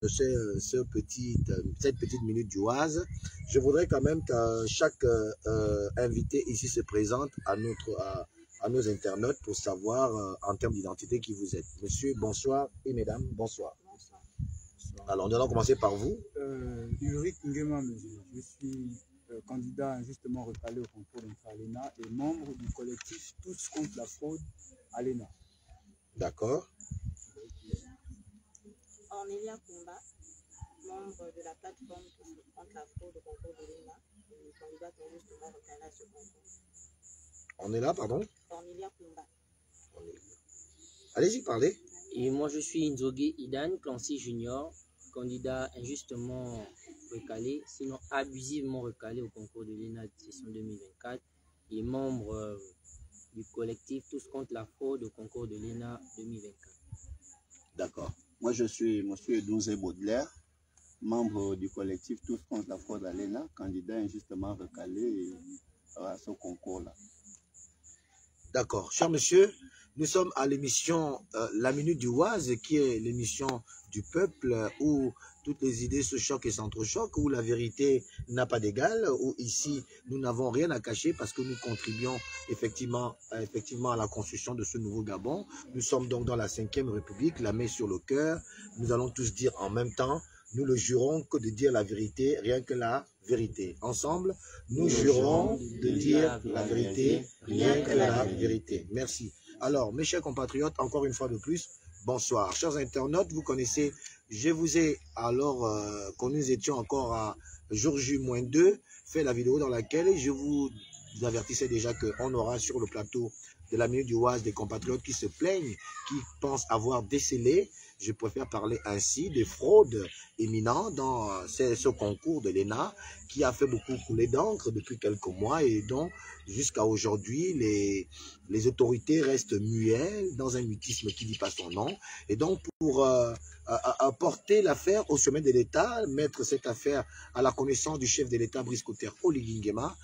cette petite minute du Oise, je voudrais quand même que chaque invité ici se présente à nos internautes pour savoir en termes d'identité qui vous êtes. Monsieur, bonsoir, et mesdames, bonsoir. Bonsoir. Alors, nous allons commencer par vous. Ulrich Ngema, je suis candidat injustement recalé au concours d'Intra-Alena et membre du collectif Tous contre la fraude Alena. D'accord. Ornelia Kumba, membre de la plateforme Tous contre la fraude au concours de l'ENA, candidate injustement recalée à ce concours. On est là, pardon? Ornelia Kumba. Allez-y, parlez. Et moi, je suis Nzogi Idan, Clancy Junior, candidat injustement recalé, sinon abusivement recalé au concours de l'ENA de session 2024 et membre du collectif Tous contre la fraude au concours de l'ENA 2024. D'accord. Moi, je suis M. Edouze Baudelaire, membre du collectif Tous contre la fraude à l'ENA, candidat injustement recalé à ce concours-là. D'accord. Cher monsieur, nous sommes à l'émission La Minute du Oise, qui est l'émission du peuple où toutes les idées se choquent et s'entrechoquent, où la vérité n'a pas d'égal, où ici nous n'avons rien à cacher parce que nous contribuons effectivement à la construction de ce nouveau Gabon. Nous sommes donc dans la 5e République, la main sur le cœur. Nous allons tous dire en même temps, nous ne jurons que de dire la vérité, rien que la vérité. Ensemble, nous jurons de dire la vérité, rien que la vérité. Merci. Alors, mes chers compatriotes, encore une fois de plus, bonsoir. Chers internautes, vous connaissez, je vous ai, alors quand nous étions encore à jour J-2, fait la vidéo dans laquelle je vous avertissais déjà qu'on aura sur le plateau de la Minute du Oise des compatriotes qui se plaignent, qui pensent avoir décelé, je préfère parler ainsi, des fraudes éminentes dans ce concours de l'ENA qui a fait beaucoup couler d'encre depuis quelques mois et dont jusqu'à aujourd'hui les autorités restent muettes dans un mutisme qui ne dit pas son nom. Et donc pour porter l'affaire au sommet de l'État, mettre cette affaire à la connaissance du chef de l'État, Brice Clotaire Oligui Nguema,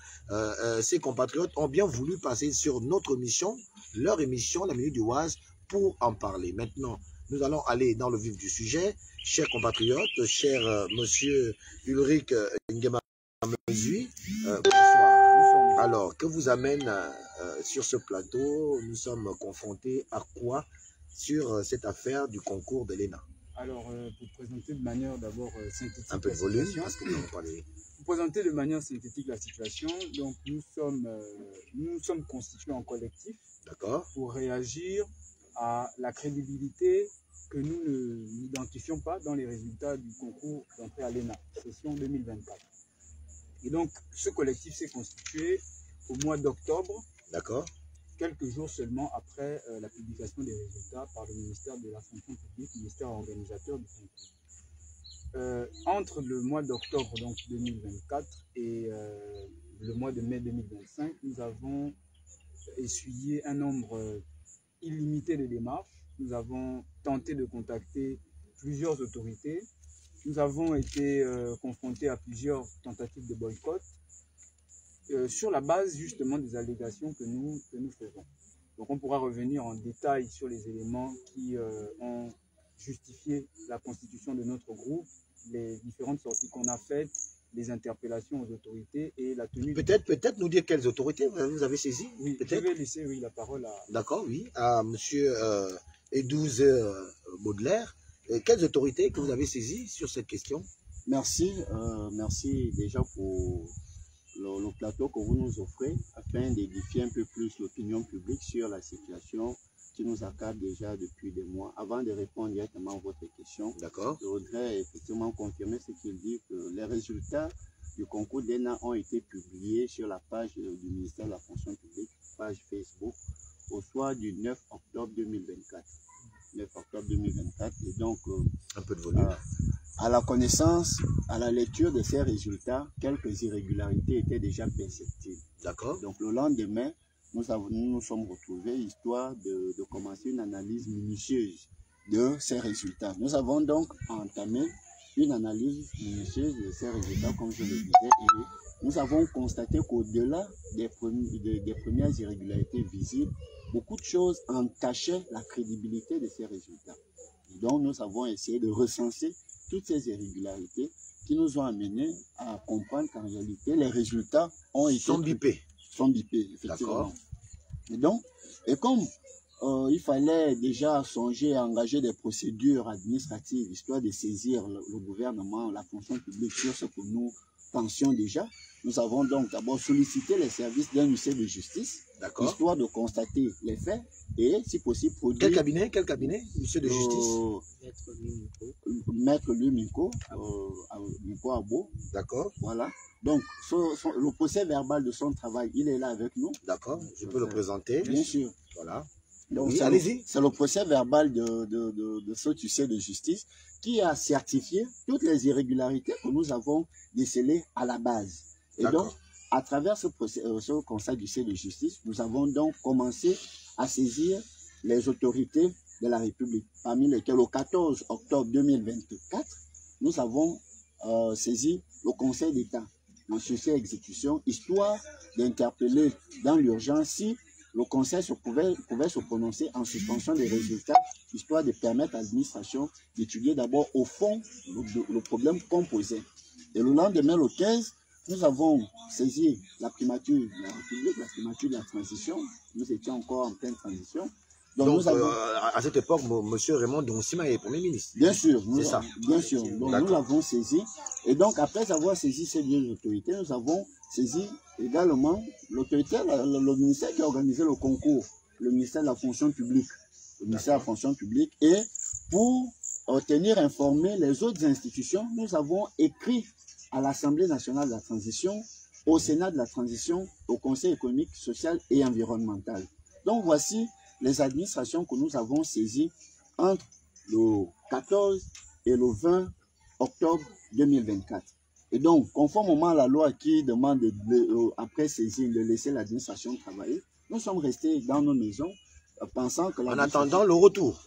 ces compatriotes ont bien voulu passer sur notre émission, leur émission, la Minute du Oise, pour en parler. Maintenant, nous allons aller dans le vif du sujet. Chers compatriotes, cher monsieur Ulrich Ngema, bonsoir. Alors, que vous amène sur ce plateau? Nous sommes confrontés à quoi sur cette affaire du concours de l'ENA? Alors, pour présenter de manière d'abord synthétique un peu de volume, parce que nous n'avons pas les... Pour présenter de manière synthétique la situation, donc nous sommes constitués en collectif pour réagir à la crédibilité que nous n'identifions pas dans les résultats du concours d'entrée à l'ENA, session 2024. Et donc, ce collectif s'est constitué au mois d'octobre, quelques jours seulement après la publication des résultats par le ministère de la fonction publique, ministère organisateur du concours. Entre le mois d'octobre 2024 et le mois de mai 2025, nous avons essuyé un nombre illimité de démarches. Nous avons tenté de contacter plusieurs autorités. Nous avons été confrontés à plusieurs tentatives de boycott sur la base justement des allégations que nous faisons. Donc on pourra revenir en détail sur les éléments qui ont justifié la constitution de notre groupe, les différentes sorties qu'on a faites, les interpellations aux autorités et la tenue... Peut-être nous dire quelles autorités vous avez saisies? Oui, je vais laisser la parole à... D'accord, oui, à monsieur Edouze Baudelaire. Quelles autorités que vous avez saisies sur cette question? Merci, merci déjà pour le plateau que vous nous offrez afin d'édifier un peu plus l'opinion publique sur la situation qui nous accable déjà depuis des mois. Avant de répondre directement à votre question, je voudrais effectivement confirmer ce qu'il dit, que les résultats du concours d'ENA ont été publiés sur la page du ministère de la fonction publique, page Facebook, au soir du 9 octobre 2024. 9 octobre 2024. Et donc, un peu de volume. À la connaissance, à la lecture de ces résultats, quelques irrégularités étaient déjà perceptibles. Donc, le lendemain, nous nous sommes retrouvés histoire de commencer une analyse minutieuse de ces résultats. Nous avons donc entamé une analyse minutieuse de ces résultats, comme je le disais, et nous avons constaté qu'au-delà des premières irrégularités visibles, beaucoup de choses entachaient la crédibilité de ces résultats. Et donc, nous avons essayé de recenser toutes ces irrégularités qui nous ont amenés à comprendre qu'en réalité, les résultats ont été... Sont bipés. Sont bipés, effectivement. Et donc, et comme il fallait déjà songer à engager des procédures administratives, histoire de saisir le gouvernement, la fonction publique sur ce que nous pensions déjà, nous avons donc d'abord sollicité les services d'un huissier de justice, histoire de constater les faits et, si possible, produire... Quel cabinet, huissier de justice? Maître Louis Minko, Minko Abo. D'accord. Voilà. Donc, le procès verbal de son travail, il est là avec nous. D'accord, je peux le présenter. Bien sûr. Voilà. Donc, oui, allez-y. C'est le procès verbal de ce huissier de justice qui a certifié toutes les irrégularités que nous avons décelées à la base. Et donc, à travers ce conseil d'huissier de justice, nous avons donc commencé à saisir les autorités de la République, parmi lesquelles, au 14 octobre 2024, nous avons saisi le Conseil d'État en sursis à exécution, histoire d'interpeller dans l'urgence si le Conseil pouvait se prononcer en suspension des résultats, histoire de permettre à l'administration d'étudier d'abord au fond le problème qu'on posait. Et le lendemain, le 15, nous avons saisi la primature de la République, la primature de la transition. Nous étions encore en pleine transition. Donc nous avons... à cette époque, M. Raymond Donsima est Premier ministre. Bien sûr, c'est ça. Bien sûr. Donc nous l'avons saisi. Et donc après avoir saisi ces deux autorités, nous avons saisi également l'autorité, le ministère qui a organisé le concours, le ministère de la fonction publique. Le ministère de la fonction publique. Et pour tenir informés les autres institutions, nous avons écrit à l'Assemblée nationale de la transition, au Sénat de la transition, au Conseil économique, social et environnemental. Donc voici les administrations que nous avons saisies entre le 14 et le 20 octobre 2024. Et donc, conformément à la loi qui demande, après saisine, de laisser l'administration travailler, nous sommes restés dans nos maisons, pensant que... En attendant le retour.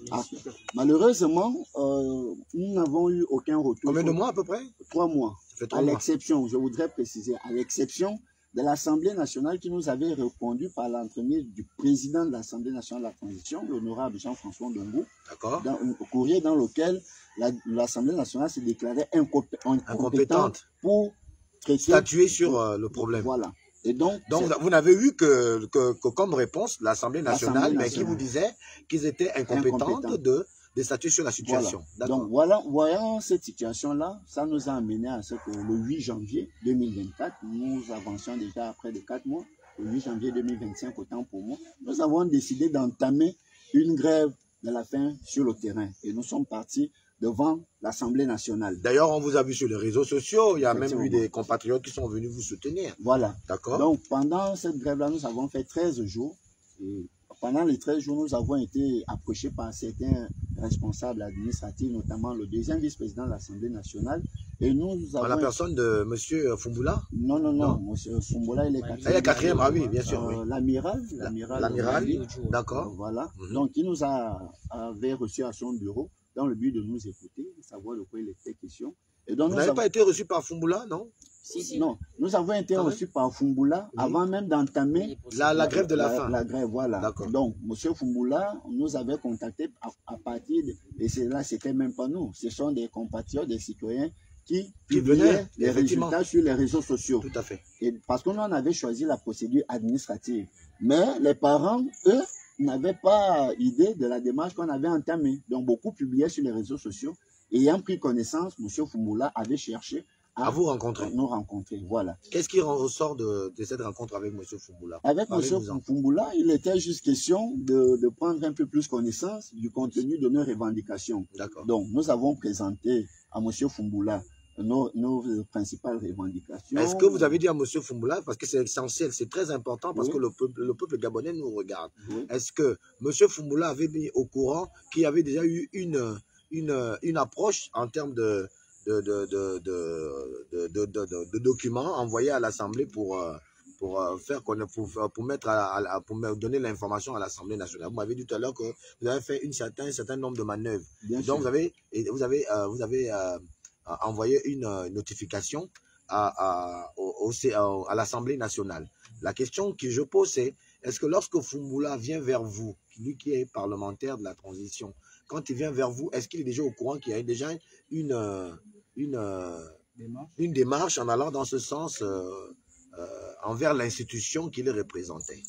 Malheureusement, nous n'avons eu aucun retour. Combien de mois à peu près? 3 mois. À l'exception, je voudrais préciser, à l'exception de l'Assemblée nationale qui nous avait répondu par l'entremise du président de l'Assemblée nationale de la transition, l'honorable Jean-François Ndongou, dans un courrier dans lequel l'Assemblée nationale s'est déclarée incompétente pour statuer sur le problème. Voilà. Et donc vous n'avez eu que comme réponse l'Assemblée nationale, mais qui vous disait qu'ils étaient incompétents de statuer sur la situation. Voilà. Donc voilà, voyant cette situation-là, ça nous a amené à ce que le 8 janvier 2024, nous avancions déjà après de 4 mois, le 8 janvier 2025, autant pour moi, nous avons décidé d'entamer une grève de la faim sur le terrain. Et nous sommes partis devant l'Assemblée nationale. D'ailleurs, on vous a vu sur les réseaux sociaux, il y a même eu des compatriotes qui sont venus vous soutenir. Voilà. D'accord. Donc, pendant cette grève-là, nous avons fait 13 jours. Et pendant les 13 jours, nous avons été approchés par certains responsables administratifs, notamment le deuxième vice-président de l'Assemblée nationale. Et nous avons... À la personne de M. Fumbula? Non, M. Fumbula, il est quatrième. Il est quatrième, ah oui, bien sûr. Oui. L'amiral. D'accord. Voilà. Donc, il nous avait reçu à son bureau dans le but de nous écouter, savoir de quoi il était question. Et donc, vous n'avez pas été reçu par Fumbula, non? Si. Non, nous avons été reçus par Fumbula avant même d'entamer la grève de la faim. La grève, voilà. Donc, M. Fumbula nous avait contacté à partir de... Et là, c'était même pas nous. Ce sont des compatriotes, des citoyens qui publiaient les résultats sur les réseaux sociaux. Tout à fait. Et parce qu'on en avait choisi la procédure administrative. Mais les parents, eux, n'avaient pas idée de la démarche qu'on avait entamée. Donc, beaucoup publiaient sur les réseaux sociaux. Et ayant pris connaissance, M. Fumbula avait cherché à vous rencontrer. Nous rencontrer, voilà. Qu'est-ce qui ressort de cette rencontre avec M. Fumbula? Avec M. Fumbula, il était juste question de prendre un peu plus connaissance du contenu de nos revendications. D'accord. Donc, nous avons présenté à M. Fumbula nos principales revendications. Est-ce que vous avez dit à M. Fumbula, parce que c'est essentiel, c'est très important, parce que le peuple gabonais nous regarde. Est-ce que M. Fumbula avait mis au courant qu'il y avait déjà eu une approche en termes de documents envoyés à l'Assemblée pour donner l'information à l'Assemblée nationale? Vous m'avez dit tout à l'heure que vous avez fait un certain nombre de manœuvres. Donc vous avez envoyé une notification à l'Assemblée nationale. La question que je pose, c'est: est-ce que lorsque Fumbula vient vers vous, lui qui est parlementaire de la transition, quand il vient vers vous, est-ce qu'il est déjà au courant qu'il y a déjà une démarche en allant dans ce sens envers l'institution qu'il représentait?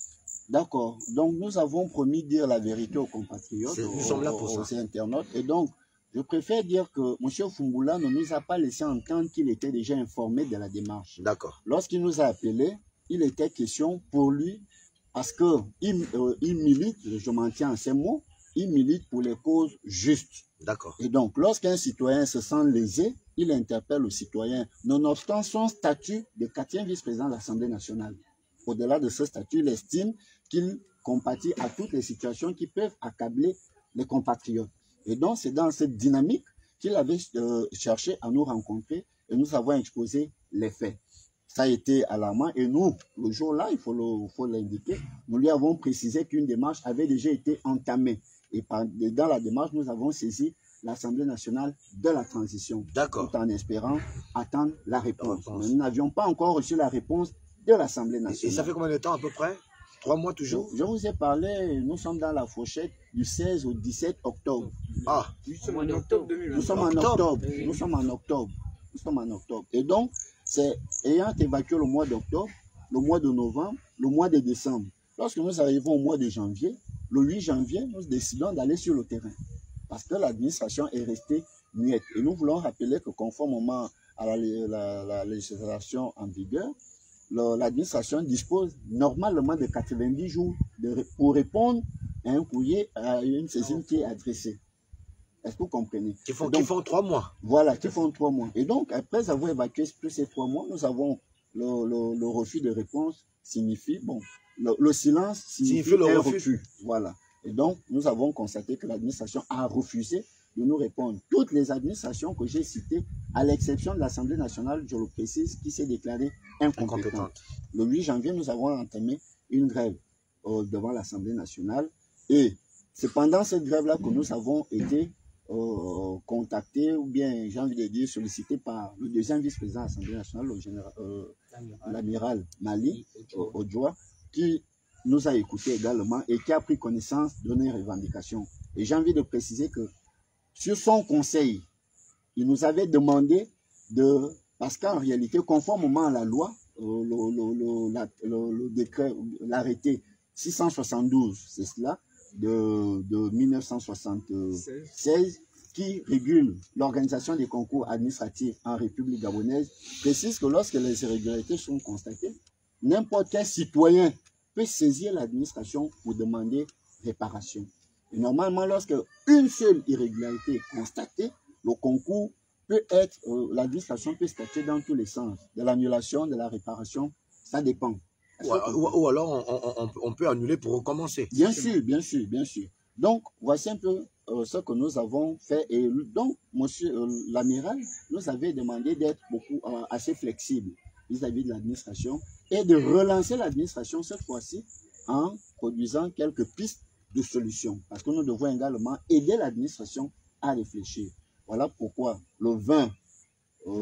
D'accord. Donc, nous avons promis de dire la vérité aux compatriotes, nous sommes là pour aux internautes. Et donc, je préfère dire que M. Fumboula ne nous a pas laissé entendre qu'il était déjà informé de la démarche. D'accord. Lorsqu'il nous a appelés, il était question pour lui, parce qu'il milite, je m'en tiens à ces mots, il milite pour les causes justes. D'accord. Et donc, lorsqu'un citoyen se sent lésé, il interpelle le citoyen, nonobstant son statut de 4e vice-président de l'Assemblée nationale. Au-delà de ce statut, il estime qu'il compatit à toutes les situations qui peuvent accabler les compatriotes. Et donc, c'est dans cette dynamique qu'il avait cherché à nous rencontrer et nous avons exposé les faits. Ça a été alarmant et nous, le jour-là, il faut l'indiquer, nous lui avons précisé qu'une démarche avait déjà été entamée. Et dans la démarche, nous avons saisi l'Assemblée nationale de la transition. D'accord. Tout en espérant attendre la réponse. Mais nous n'avions pas encore reçu la réponse de l'Assemblée nationale. Et ça fait combien de temps à peu près? 3 mois toujours? Je vous ai parlé, nous sommes dans la fourchette du 16 au 17 octobre. Ah, nous sommes en octobre 2020. Nous sommes en octobre. Nous sommes en octobre. Nous sommes en octobre. Et donc, c'est ayant évacué le mois d'octobre, le mois de novembre, le mois de décembre. Lorsque nous arrivons au mois de janvier, le 8 janvier, nous décidons d'aller sur le terrain. Parce que l'administration est restée muette. Et nous voulons rappeler que conformément à la législation en vigueur, l'administration dispose normalement de 90 jours pour répondre à un courrier, à une saisine qui est adressée. Est-ce que vous comprenez? Qui font 3 mois. Voilà, qui font 3 mois. Et donc, après avoir évacué tous ces 3 mois, nous avons le refus de réponse signifie, bon, le silence signifie un refus. Voilà. Et donc, nous avons constaté que l'administration a refusé de nous répondre. Toutes les administrations que j'ai citées, à l'exception de l'Assemblée nationale, je le précise, qui s'est déclarée incompétente. Le 8 janvier, nous avons entamé une grève devant l'Assemblée nationale. Et c'est pendant cette grève-là que nous avons été contactés, ou bien, j'ai envie de dire, sollicités par le 2e vice-président de l'Assemblée nationale, l'amiral Mali Odjoa, qui nous a écoutés également et qui a pris connaissance de nos revendications. Et j'ai envie de préciser que sur son conseil, il nous avait demandé de, parce qu'en réalité, conformément à la loi, le décret, l'arrêté 672, c'est cela, de 1976, qui régule l'organisation des concours administratifs en République gabonaise, précise que lorsque les irrégularités sont constatées, n'importe quel citoyen peut saisir l'administration pour demander réparation. Et normalement, lorsque une seule irrégularité est constatée, le concours peut être, l'administration peut statuer dans tous les sens, de l'annulation, de la réparation, ça dépend. Ou alors on peut annuler pour recommencer. Bien sûr, bien sûr, bien sûr. Donc, voici un peu ce que nous avons fait. Et donc, monsieur l'amiral nous avait demandé d'être assez flexible vis-à-vis de l'administration et de relancer l'administration cette fois-ci en produisant quelques pistes de solutions. Parce que nous devons également aider l'administration à réfléchir. Voilà pourquoi le 20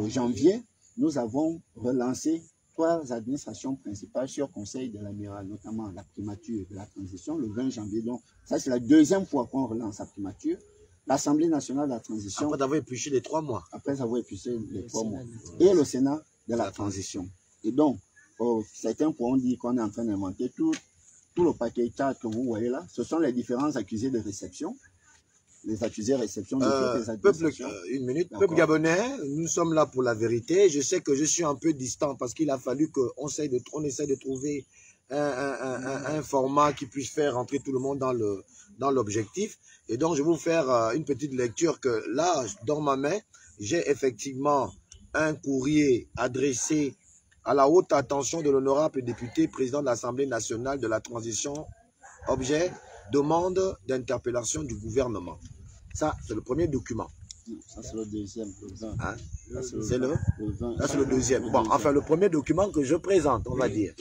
janvier, nous avons relancé 3 administrations principales sur conseil de l'amiral, notamment la primature de la transition, le 20 janvier. Donc, ça, c'est la 2e fois qu'on relance la primature. L'Assemblée nationale de la transition. Après avoir épluché les 3 mois. Après avoir épluché les 3 mois. Et le Sénat de la transition. Et donc, certains pourront dire qu'on est en train d'inventer tout le paquet que vous voyez là. Ce sont les différents accusés de réception. Les accusés de réception de toutes les administrations. Une minute. Peuple gabonais, nous sommes là pour la vérité. Je sais que je suis un peu distant parce qu'il a fallu qu'on essaie de trouver un format qui puisse faire rentrer tout le monde dans l'objectif. Et donc, je vais vous faire une petite lecture que là, dans ma main, j'ai effectivement un courrier adressé à la haute attention de l'honorable député président de l'Assemblée nationale de la transition. Objet, demande d'interpellation du gouvernement. Ça, c'est le premier document. Ça, c'est le deuxième. Hein? C'est le 20. Ça, c'est le deuxième. Bon, enfin, le premier document que je présente, on va dire.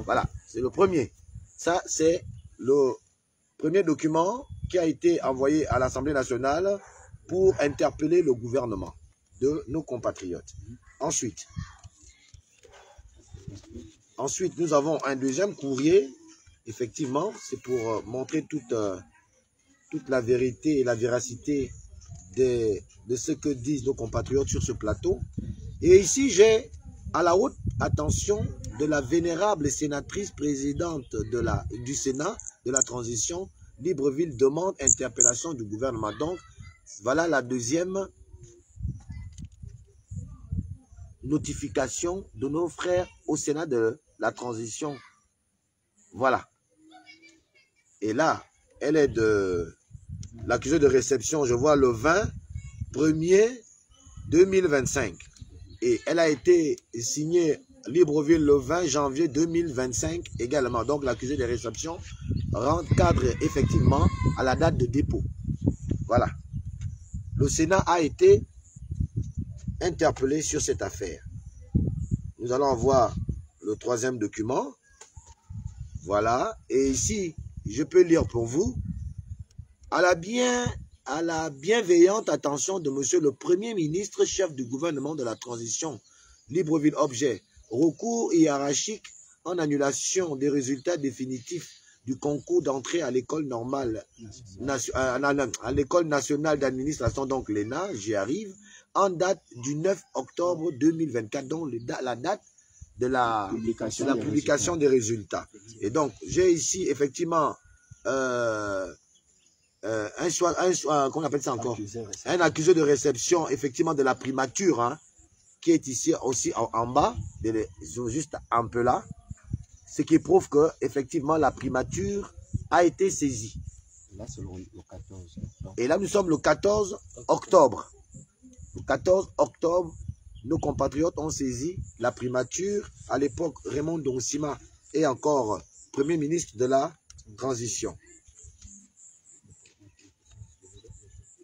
Voilà, c'est le premier. Ça, c'est le premier document qui a été envoyé à l'Assemblée nationale pour interpeller le gouvernement de nos compatriotes. Ensuite, nous avons un deuxième courrier. Effectivement, c'est pour montrer toute toute la vérité et la véracité de ce que disent nos compatriotes sur ce plateau. Et ici, j'ai à la haute attention de la vénérable sénatrice présidente du Sénat de la transition, Libreville demande interpellation du gouvernement. Donc, voilà la deuxième notification de nos frères au Sénat de la transition. Voilà. Et là, elle est de l'accusé de réception, je vois le 20/1er 2025. Et elle a été signée Libreville le 20 janvier 2025 également. Donc l'accusé de réception rentre cadre effectivement à la date de dépôt. Voilà. Le Sénat a été interpellé sur cette affaire. Nous allons voir le troisième document. Voilà. Et ici, je peux lire pour vous. À la bienveillante attention de monsieur le Premier ministre, chef du gouvernement de la transition, Libreville objet, recours hiérarchique en annulation des résultats définitifs du concours d'entrée à l'école normale, à l'école nationale d'administration, donc l'ENA, j'y arrive, en date du 9 octobre 2024, donc la date de la publication des résultats. Et donc, j'ai ici effectivement qu'on appelle ça encore, un accusé de réception effectivement de la primature, hein, qui est ici aussi en bas, juste un peu là, ce qui prouve que effectivement la primature a été saisie. Là, c'est le 14 octobre. Et là, nous sommes le 14 octobre. Le 14 octobre, nos compatriotes ont saisi la primature. À l'époque, Raymond Donsima est encore Premier ministre de la transition.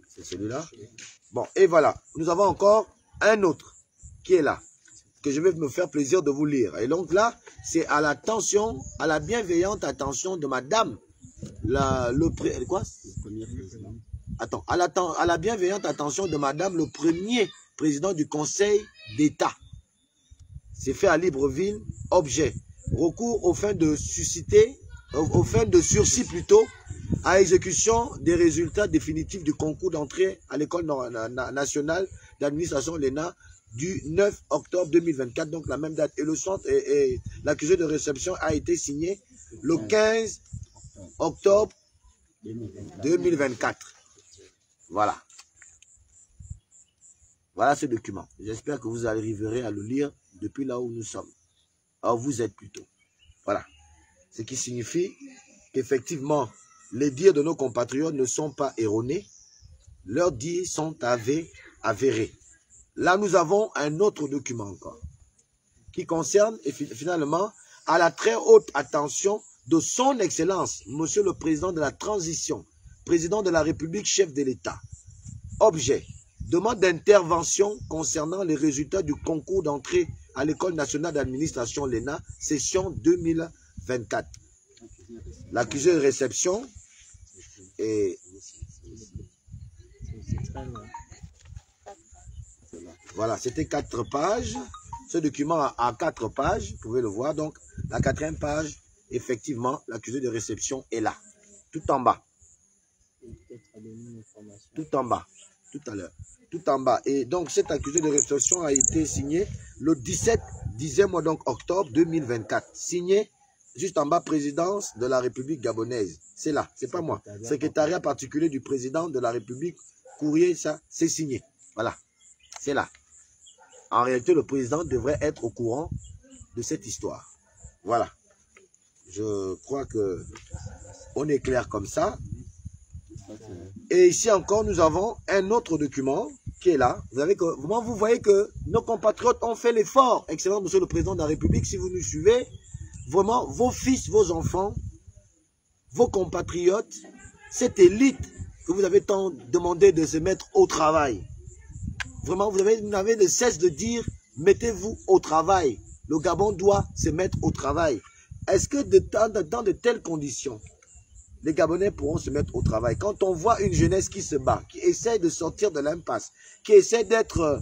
C'est celui-là. Bon, et voilà. Nous avons encore un autre qui est là, que je vais me faire plaisir de vous lire. Et donc là, c'est à l'attention, à la bienveillante attention de madame, à la bienveillante attention de madame le premier président du Conseil d'État. C'est fait à Libreville, objet, recours aux fins de susciter, aux fins de sursis plutôt, à exécution des résultats définitifs du concours d'entrée à l'école nationale d'administration l'ENA du 9 octobre 2024, donc la même date. Et le centre et l'accusé de réception a été signé le 15 octobre 2024. Voilà. Voilà ce document. J'espère que vous arriverez à le lire depuis là où nous sommes. Alors vous êtes plutôt. Voilà. Ce qui signifie qu'effectivement, les dires de nos compatriotes ne sont pas erronés. Leurs dires sont avérés. Là, nous avons un autre document encore qui concerne finalement à la très haute attention de son Excellence, Monsieur le Président de la Transition, Président de la République, chef de l'État. Objet, demande d'intervention concernant les résultats du concours d'entrée à l'École nationale d'administration l'ENA, session 2024. L'accusé de réception est... Voilà, c'était 4 pages. Ce document a 4 pages, vous pouvez le voir. Donc, la 4e page, effectivement, l'accusé de réception est là, tout en bas. Tout en bas, tout à l'heure. Tout en bas. Et donc, cet accusé de réception a été signé le 10e mois, donc octobre 2024. Signé juste en bas, présidence de la République gabonaise. C'est là, c'est pas moi. Secrétariat particulier du président de la République, courrier, ça, c'est signé. Voilà, c'est là. En réalité, le président devrait être au courant de cette histoire. Voilà. Je crois que on est clair comme ça. Et ici encore, nous avons un autre document qui est là. Vous voyez que nos compatriotes ont fait l'effort. Excellent, Monsieur le Président de la République, si vous nous suivez, vraiment, vos fils, vos enfants, vos compatriotes, cette élite que vous avez tant demandé de se mettre au travail. Vraiment, vous n'avez de cesse de dire, mettez-vous au travail. Le Gabon doit se mettre au travail. Est-ce que dans de telles conditions, les Gabonais pourront se mettre au travail? Quand on voit une jeunesse qui se bat, qui essaie de sortir de l'impasse, qui essaie d'être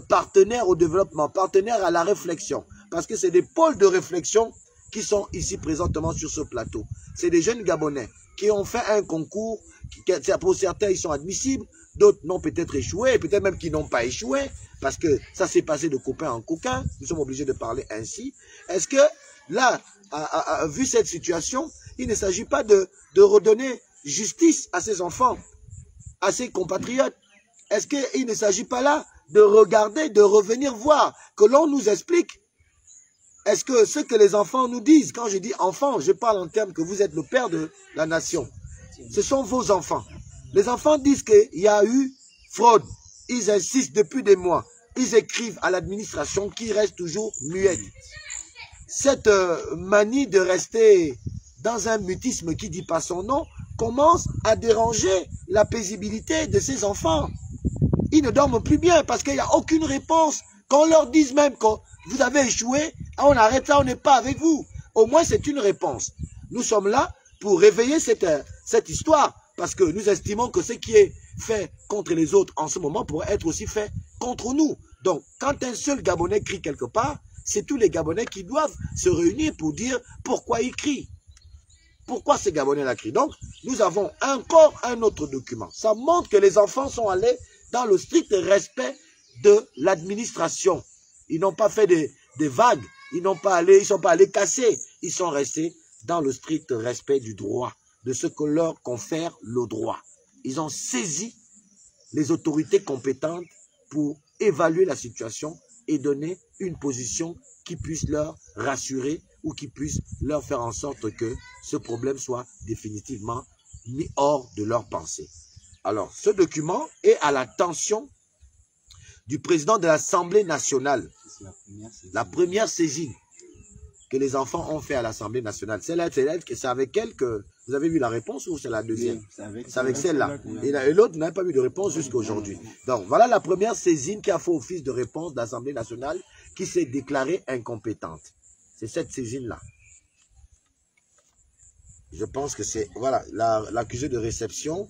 partenaire au développement, partenaire à la réflexion, parce que c'est des pôles de réflexion qui sont ici présentement sur ce plateau. C'est des jeunes Gabonais qui ont fait un concours, pour certains, ils sont admissibles, d'autres n'ont peut-être échoué, peut-être même qu'ils n'ont pas échoué, parce que ça s'est passé de copain en coquin, nous sommes obligés de parler ainsi. Est-ce que là, vu cette situation, il ne s'agit pas de redonner justice à ces enfants, à ces compatriotes? Est-ce qu'il ne s'agit pas là de regarder, de revenir voir, que l'on nous explique? Est-ce que ce que les enfants nous disent, quand je dis enfants, je parle en termes que vous êtes le père de la nation, ce sont vos enfants. Les enfants disent qu'il y a eu fraude. Ils insistent depuis des mois. Ils écrivent à l'administration qui reste toujours muette. Cette manie de rester dans un mutisme qui ne dit pas son nom commence à déranger la paisibilité de ces enfants. Ils ne dorment plus bien parce qu'il n'y a aucune réponse. Quand on leur dise même que vous avez échoué, on arrête là, on n'est pas avec vous. Au moins, c'est une réponse. Nous sommes là pour réveiller cette histoire parce que nous estimons que ce qui est fait contre les autres en ce moment pourrait être aussi fait contre nous. Donc, quand un seul Gabonais crie quelque part, c'est tous les Gabonais qui doivent se réunir pour dire pourquoi il crie. Pourquoi ces Gabonais-là crient? Donc, nous avons encore un autre document. Ça montre que les enfants sont allés dans le strict respect de l'administration. Ils n'ont pas fait des vagues, ils sont pas allés casser, ils sont restés dans le strict respect du droit, de ce que leur confère le droit. Ils ont saisi les autorités compétentes pour évaluer la situation et donner une position qui puisse leur rassurer ou qui puisse leur faire en sorte que ce problème soit définitivement mis hors de leur pensée. Alors, ce document est à l'attention du président de l'Assemblée nationale. La première saisine que les enfants ont fait à l'Assemblée nationale. C'est avec elle que vous avez vu la réponse ou c'est la deuxième? C'est avec celle-là. Et l'autre n'a pas eu de réponse jusqu'à aujourd'hui. Donc, voilà la première saisine qui a fait office de réponse de l'Assemblée nationale qui s'est déclarée incompétente. C'est cette saisine-là. Je pense que c'est, voilà, l'accusé de réception.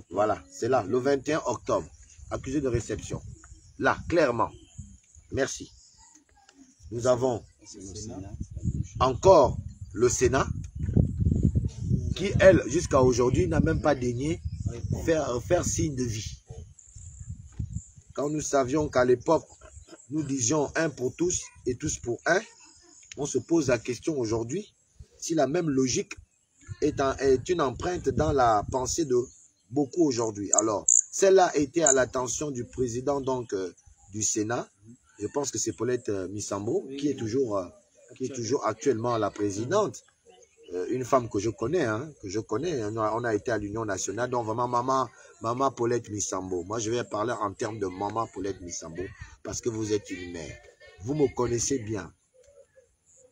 Voilà, c'est là, le 21 octobre. Accusé de réception. Là, clairement. Merci. Nous avons encore le Sénat qui, elle, jusqu'à aujourd'hui, n'a même pas daigné faire signe de vie. Quand nous savions qu'à l'époque, nous disions un pour tous et tous pour un, on se pose la question aujourd'hui si la même logique est une empreinte dans la pensée de beaucoup aujourd'hui. Alors, celle-là était à l'attention du président donc du Sénat. Je pense que c'est Paulette Missambo qui est toujours actuellement la présidente. Une femme que je connais, on a été à l'Union nationale, donc vraiment maman Paulette Missambo. Moi, je vais parler en termes de maman Paulette Missambo parce que vous êtes une mère. Vous me connaissez bien.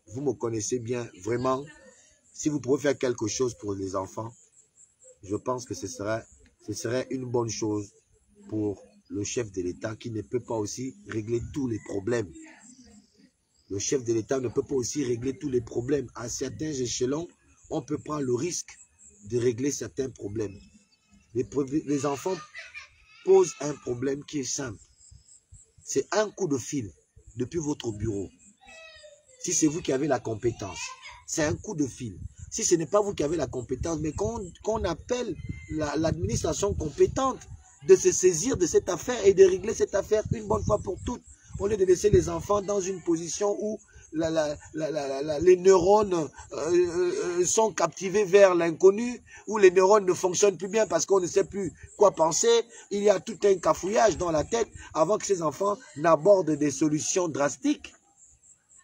Vous me connaissez bien, vraiment. Si vous pouvez faire quelque chose pour les enfants, je pense que ce serait une bonne chose pour le chef de l'État qui ne peut pas aussi régler tous les problèmes. Le chef de l'État ne peut pas aussi régler tous les problèmes. À certains échelons, on peut prendre le risque de régler certains problèmes. Les enfants posent un problème qui est simple. C'est un coup de fil depuis votre bureau. Si c'est vous qui avez la compétence, c'est un coup de fil. Si ce n'est pas vous qui avez la compétence, mais qu'on appelle l'administration compétente de se saisir de cette affaire et de régler cette affaire une bonne fois pour toutes, au lieu de laisser les enfants dans une position où les neurones sont captivés vers l'inconnu, où les neurones ne fonctionnent plus bien parce qu'on ne sait plus quoi penser. Il y a tout un cafouillage dans la tête avant que ces enfants n'abordent des drastiques.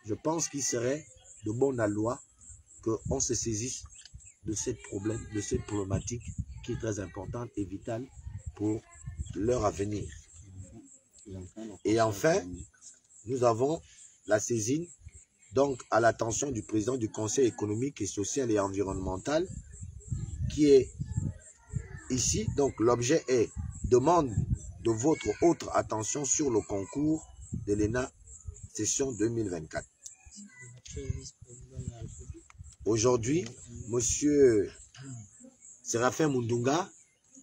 Je pense qu'il serait de bonne loi qu'on se saisisse de cette problématique qui est très importante et vitale pour leur avenir. Et enfin, nous avons la saisine donc à l'attention du président du Conseil économique et social et environnemental qui est ici. Donc l'objet est demande de votre autre attention sur le concours de l'ENA session 2024. Aujourd'hui, M. Séraphin Mundunga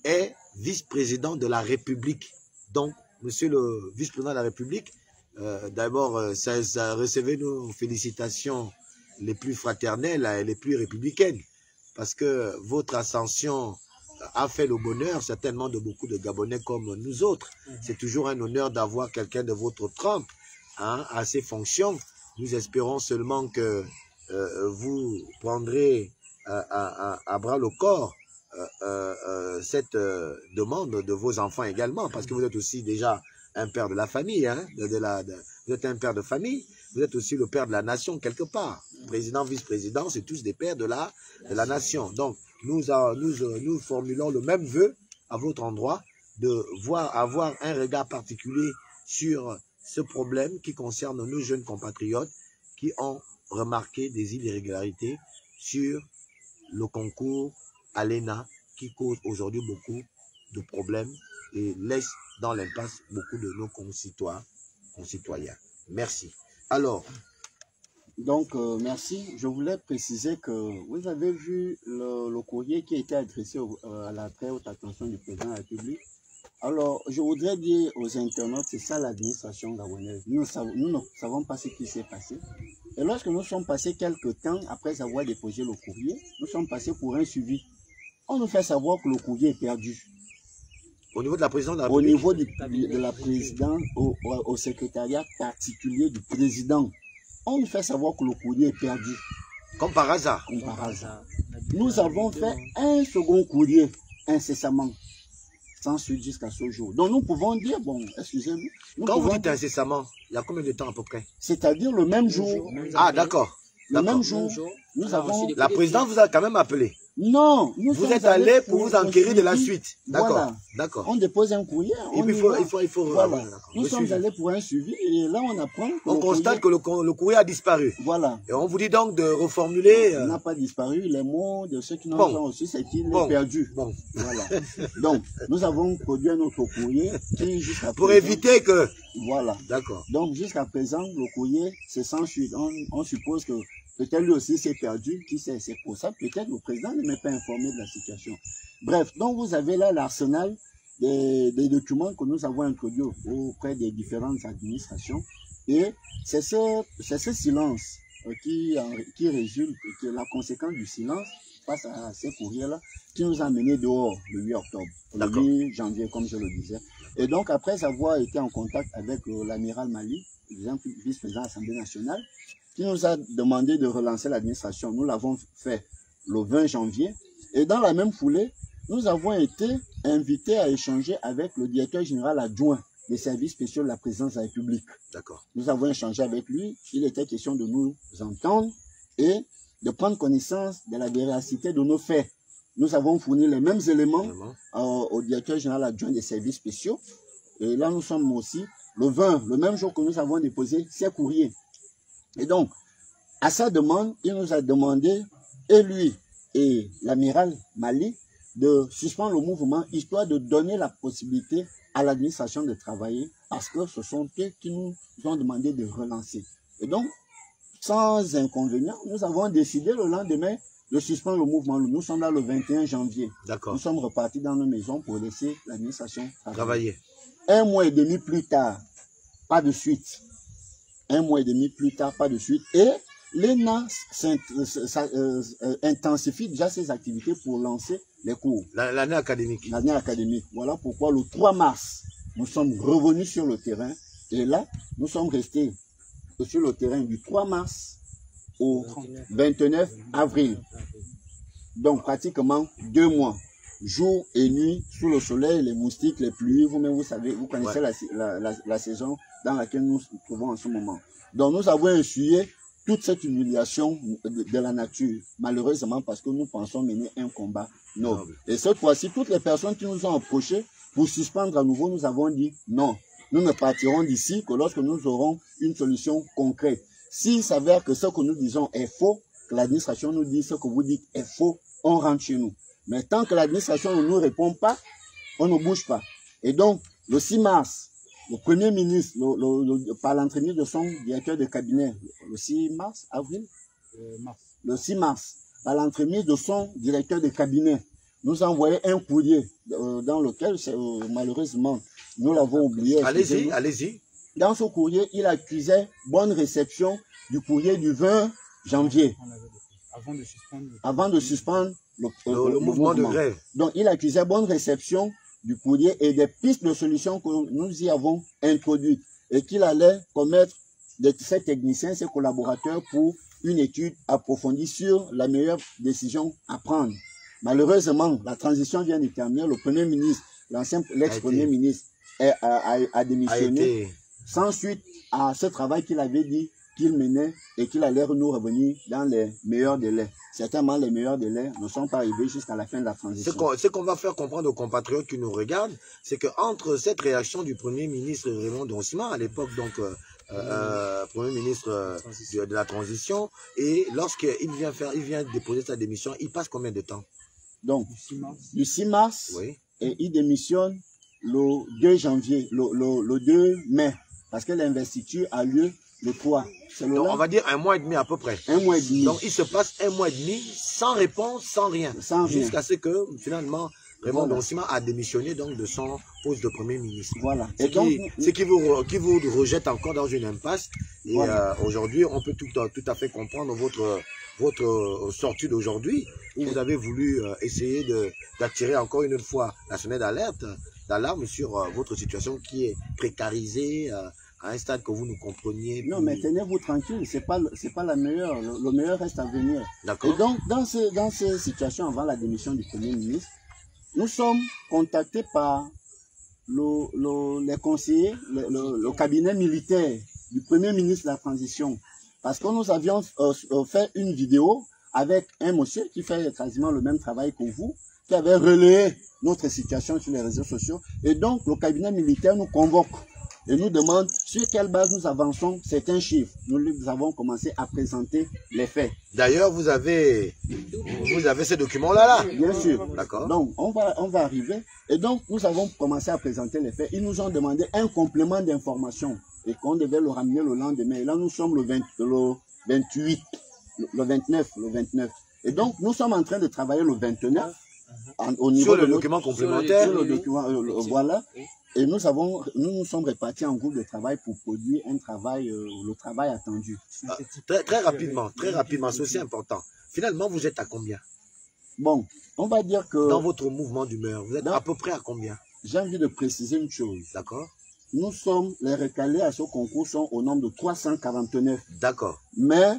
est vice-président de la République. Donc, monsieur le vice-président de la République, d'abord, recevez nos félicitations les plus fraternelles et les plus républicaines. parce que votre ascension a fait le bonheur certainement de beaucoup de Gabonais comme nous autres. C'est toujours un honneur d'avoir quelqu'un de votre trempe à ces fonctions. Nous espérons seulement que vous prendrez à bras le corps cette demande de vos enfants également, parce que vous êtes aussi déjà un père de la famille, vous êtes un père de famille, vous êtes aussi le père de la nation quelque part. Président, vice-président, c'est tous des pères de la nation. Donc, nous formulons le même vœu à votre endroit de avoir un regard particulier sur ce problème qui concerne nos jeunes compatriotes qui ont remarqué des irrégularités sur le concours à l'ENA qui cause aujourd'hui beaucoup de problèmes et laisse dans l'impasse beaucoup de nos concitoyens. Merci. Alors, donc, merci. Je voulais préciser que vous avez vu le courrier qui a été adressé à la très haute attention du président de la République. Alors, je voudrais dire aux internautes, c'est ça l'administration gabonaise. Nous ne savons pas ce qui s'est passé. Et lorsque nous sommes passés quelques temps après avoir déposé le courrier, nous sommes passés pour un suivi. On nous fait savoir que le courrier est perdu. Au niveau de la présidente de la République? Au niveau de la présidente, au secrétariat particulier du président. On nous fait savoir que le courrier est perdu. Comme par hasard. Comme par hasard. Nous avons fait un second courrier incessamment, sans suite jusqu'à ce jour. Donc nous pouvons dire, bon, excusez-nous. Quand vous dites incessamment, il y a combien de temps à peu près? C'est-à-dire le même jour. Ah, d'accord. Le même jour, nous avons... La présidente vous a quand même appelé? Non, vous êtes allé pour vous enquérir de la suite. D'accord. Voilà. D'accord. On dépose un courrier. Et puis il faut voilà. Nous sommes allés pour un suivi et là on apprend que on constate que le courrier a disparu. Voilà. Et on vous dit donc de reformuler. Il n'a pas disparu. Les mots de ceux qui nous ont reçus, c'est qu'il est perdu. Bon. Voilà. Donc nous avons produit un autre courrier qui jusqu'à pour éviter que. Voilà. D'accord. Donc jusqu'à présent le courrier c'est sans suite. On suppose que peut-être lui aussi s'est perdu, qui sait, c'est pour ça, peut-être le président ne m'est pas informé de la situation. Bref, donc vous avez là l'arsenal des documents que nous avons introduits auprès des différentes administrations. Et c'est ce silence qui résulte, qui est la conséquence du silence face à ces courriers-là, qui nous a menés dehors le 8 octobre, le 8 janvier, comme je le disais. Et donc, après avoir été en contact avec l'amiral Mali, vice-président de l'Assemblée nationale, qui nous a demandé de relancer l'administration. Nous l'avons fait le 20 janvier. Et dans la même foulée, nous avons été invités à échanger avec le directeur général adjoint des services spéciaux de la présidence de la République. D'accord. Nous avons échangé avec lui. Il était question de nous entendre et de prendre connaissance de la véracité de nos faits. Nous avons fourni les mêmes éléments au directeur général adjoint des services spéciaux. Et là, nous sommes aussi le 20, le même jour que nous avons déposé ces courriers. Et donc, à sa demande, il nous a demandé, et lui et l'amiral Mali, de suspendre le mouvement, histoire de donner la possibilité à l'administration de travailler, parce que ce sont eux qui nous ont demandé de relancer. Et donc, sans inconvénient, nous avons décidé le lendemain de suspendre le mouvement. Nous sommes là le 21 janvier. D'accord. Nous sommes repartis dans nos maisons pour laisser l'administration travailler. Un mois et demi plus tard, pas de suite. Un mois et demi plus tard, pas de suite. Et l'ENA intensifie déjà ses activités pour lancer les cours. L'année académique. L'année académique. Voilà pourquoi le 3 mars, nous sommes revenus sur le terrain. Et là, nous sommes restés sur le terrain du 3 mars au 29 avril. Donc pratiquement 2 mois. Jour et nuit, sous le soleil, les moustiques, les pluies, vous-même vous savez, vous connaissez la saison dans laquelle nous nous trouvons en ce moment. Donc nous avons essuyé toute cette humiliation de la nature, malheureusement parce que nous pensons mener un combat noble. Et cette fois-ci, toutes les personnes qui nous ont approchés pour suspendre à nouveau, nous avons dit non. Nous ne partirons d'ici que lorsque nous aurons une solution concrète. S'il s'avère que ce que nous disons est faux, que l'administration nous dit ce que vous dites est faux, on rentre chez nous. Mais tant que l'administration ne nous répond pas, on ne bouge pas. Et donc, le 6 mars, le Premier ministre, par l'entremise de son directeur de cabinet, le 6 mars, avril le 6 mars, par l'entremise de son directeur de cabinet, nous a envoyé un courrier dans lequel, malheureusement, nous l'avons oublié. Allez-y, allez-y. Dans ce courrier, il accusait bonne réception du courrier du 20 janvier. Avant de suspendre le mouvement de grève. Donc, il accusait bonne réception du courrier et des pistes de solutions que nous y avons introduites et qu'il allait commettre de ces techniciens, ses collaborateurs pour une étude approfondie sur la meilleure décision à prendre. Malheureusement, la transition vient de terminer. Le Premier ministre, l'ex-Premier ministre a démissionné sans suite à ce travail qu'il avait dit qu'il menait et qu'il allait nous revenir dans les meilleurs délais. Certainement, les meilleurs délais ne sont pas arrivés jusqu'à la fin de la transition. Ce qu'on va faire comprendre aux compatriotes qui nous regardent, c'est qu'entre cette réaction du Premier ministre Raymond Donciman, à l'époque, donc, Premier ministre de la transition, et lorsqu'il vient déposer sa démission, il passe combien de temps? Donc, du 6 mars, oui. Et il démissionne le 2 janvier, le 2 mai, parce que l'investiture a lieu le 3. Donc, on va dire 1 mois et demi à peu près. 1 mois et demi. Donc, il se passe 1 mois et demi sans réponse, sans rien. Jusqu'à ce que, finalement, Raymond Donciman a démissionné donc de son poste de Premier ministre. Voilà. Ce qui vous rejette encore dans une impasse. Et aujourd'hui, on peut tout à fait comprendre votre sortie d'aujourd'hui. Vous avez voulu essayer d'attirer encore une fois la sonnette d'alarme sur votre situation qui est précarisée à un stade que vous nous compreniez. Non, mais tenez-vous tranquille, c'est pas la meilleure. Le meilleur reste à venir. D'accord. Et donc, dans ces situations avant la démission du Premier ministre, nous sommes contactés par les conseillers, le cabinet militaire du Premier ministre de la Transition. Parce que nous avions fait une vidéo avec un monsieur qui fait quasiment le même travail que vous, qui avait relayé notre situation sur les réseaux sociaux. Et donc, le cabinet militaire nous convoque et nous demande sur quelle base nous avançons certains chiffres. Nous avons commencé à présenter les faits. D'ailleurs, vous avez ces documents-là. Bien sûr. D'accord. Donc, on va arriver. Et donc, nous avons commencé à présenter les faits. Ils nous ont demandé un complément d'information et qu'on devait le ramener le lendemain. Et là, nous sommes le 28, le 29. Et donc, nous sommes en train de travailler le 29 au niveau sur le document complémentaire. Sur le document, voilà. Et nous sommes répartis en groupe de travail pour produire un travail, le travail attendu. Très rapidement, c'est aussi important. Finalement, vous êtes à combien? Bon, on va dire que... Dans votre mouvement d'humeur, vous êtes à peu près à combien? J'ai envie de préciser une chose. D'accord. Nous sommes, les recalés à ce concours sont au nombre de 349. D'accord. Mais...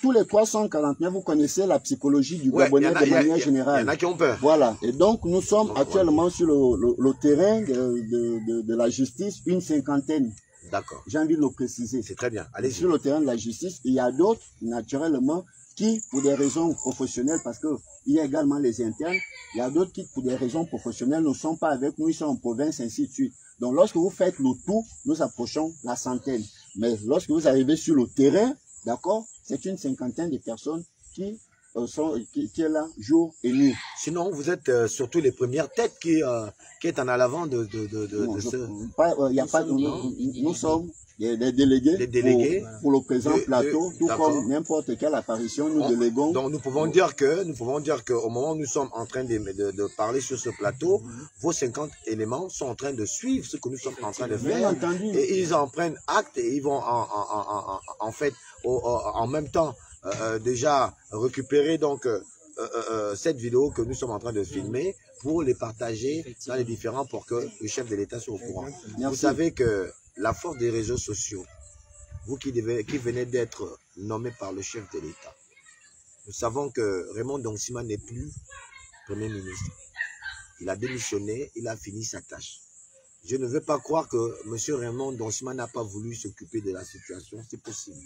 tous les 349, vous connaissez la psychologie du Gabonais de manière générale. Il y en a qui ont peur. Voilà. Et donc, nous sommes actuellement sur le terrain de la justice, une cinquantaine. D'accord. J'ai envie de le préciser. C'est très bien. Allez-y. Sur le terrain de la justice, il y a d'autres, naturellement, qui, pour des raisons professionnelles, parce que il y a également les internes, il y a d'autres qui, pour des raisons professionnelles, ne sont pas avec nous, ils sont en province, ainsi de suite. Donc, lorsque vous faites le tout, nous approchons la centaine. Mais lorsque vous arrivez sur le terrain, d'accord, c'est une cinquantaine de personnes qui est là jour et nuit. Sinon, vous êtes surtout les premières têtes qui est en avant de ce... Il n'y a pas de... Nous sommes des délégués, pour le présent plateau, tout comme n'importe quelle apparition, nous déléguons. Donc nous pouvons dire que au moment où nous sommes en train de parler sur ce plateau, vos 50 éléments sont en train de suivre ce que nous sommes en train de faire. Bien entendu. Et ils en prennent acte et ils vont en fait en même temps déjà récupérer donc cette vidéo que nous sommes en train de filmer pour les partager dans les différents pour que le chef de l'État soit au courant. Merci. Vous savez que la force des réseaux sociaux, vous qui venez d'être nommé par le chef de l'État, nous savons que Raymond Donciman n'est plus Premier ministre. Il a démissionné, il a fini sa tâche. Je ne veux pas croire que M. Raymond Donciman n'a pas voulu s'occuper de la situation, c'est possible.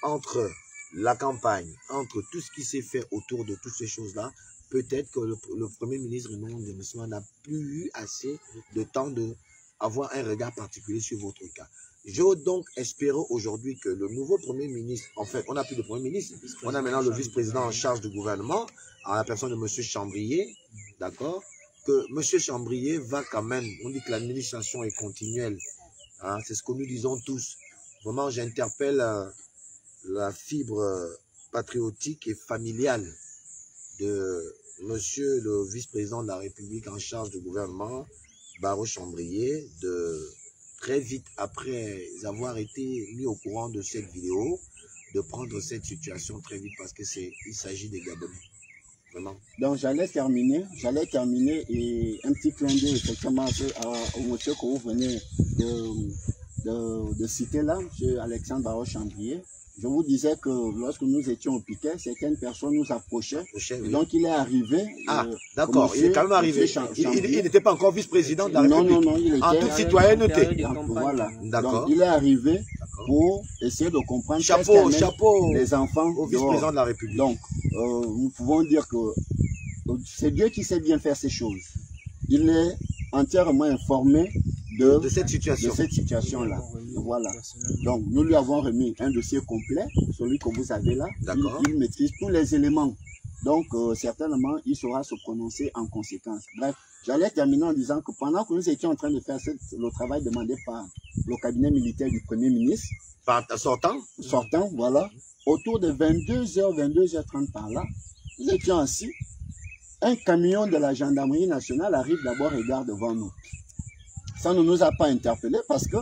Entre la campagne, entre tout ce qui s'est fait autour de toutes ces choses-là, peut-être que le Premier ministre Raymond Donciman n'a plus eu assez de temps d'avoir un regard particulier sur votre cas. J'ose donc espérer aujourd'hui que le nouveau Premier ministre, en fait, on n'a plus de Premier ministre, on a maintenant le vice-président en charge du gouvernement, en la personne de M. Chambrier, d'accord, que M. Chambrier va quand même, on dit que l'administration est continuelle, hein, c'est ce que nous disons tous. Vraiment, j'interpelle la fibre patriotique et familiale de M. le vice-président de la République en charge du gouvernement, Barreau Chambrier, de très vite après avoir été mis au courant de cette vidéo, de prendre cette situation très vite parce que il s'agit des Gabonais. Vraiment. Donc j'allais terminer et un petit clin d'œil effectivement au monsieur que vous venez de citer là, M. Alexandre Barrois-Chambrier. Je vous disais que lorsque nous étions au piquet, certaines personnes nous approchaient. Oui. Donc il est arrivé. Ah, d'accord, il est quand même arrivé. Il n'était pas encore vice-président de la République. Non, il était en toute citoyenneté. Voilà. D'accord. Donc il est arrivé pour essayer de comprendre chapeau les enfants au vice-président de la République. Donc, nous pouvons dire que c'est Dieu qui sait bien faire ces choses. Il est entièrement informé de cette situation-là. Voilà. Donc, nous lui avons remis un dossier complet, celui que vous avez là. Il maîtrise tous les éléments. Donc, certainement, il saura se prononcer en conséquence. Bref, j'allais terminer en disant que pendant que nous étions en train de faire le travail demandé par le cabinet militaire du Premier ministre, sortant, voilà, autour de 22h, 22h30 par là, nous étions assis. Un camion de la gendarmerie nationale arrive d'abord et garde devant nous. Ça ne nous a pas interpellés parce que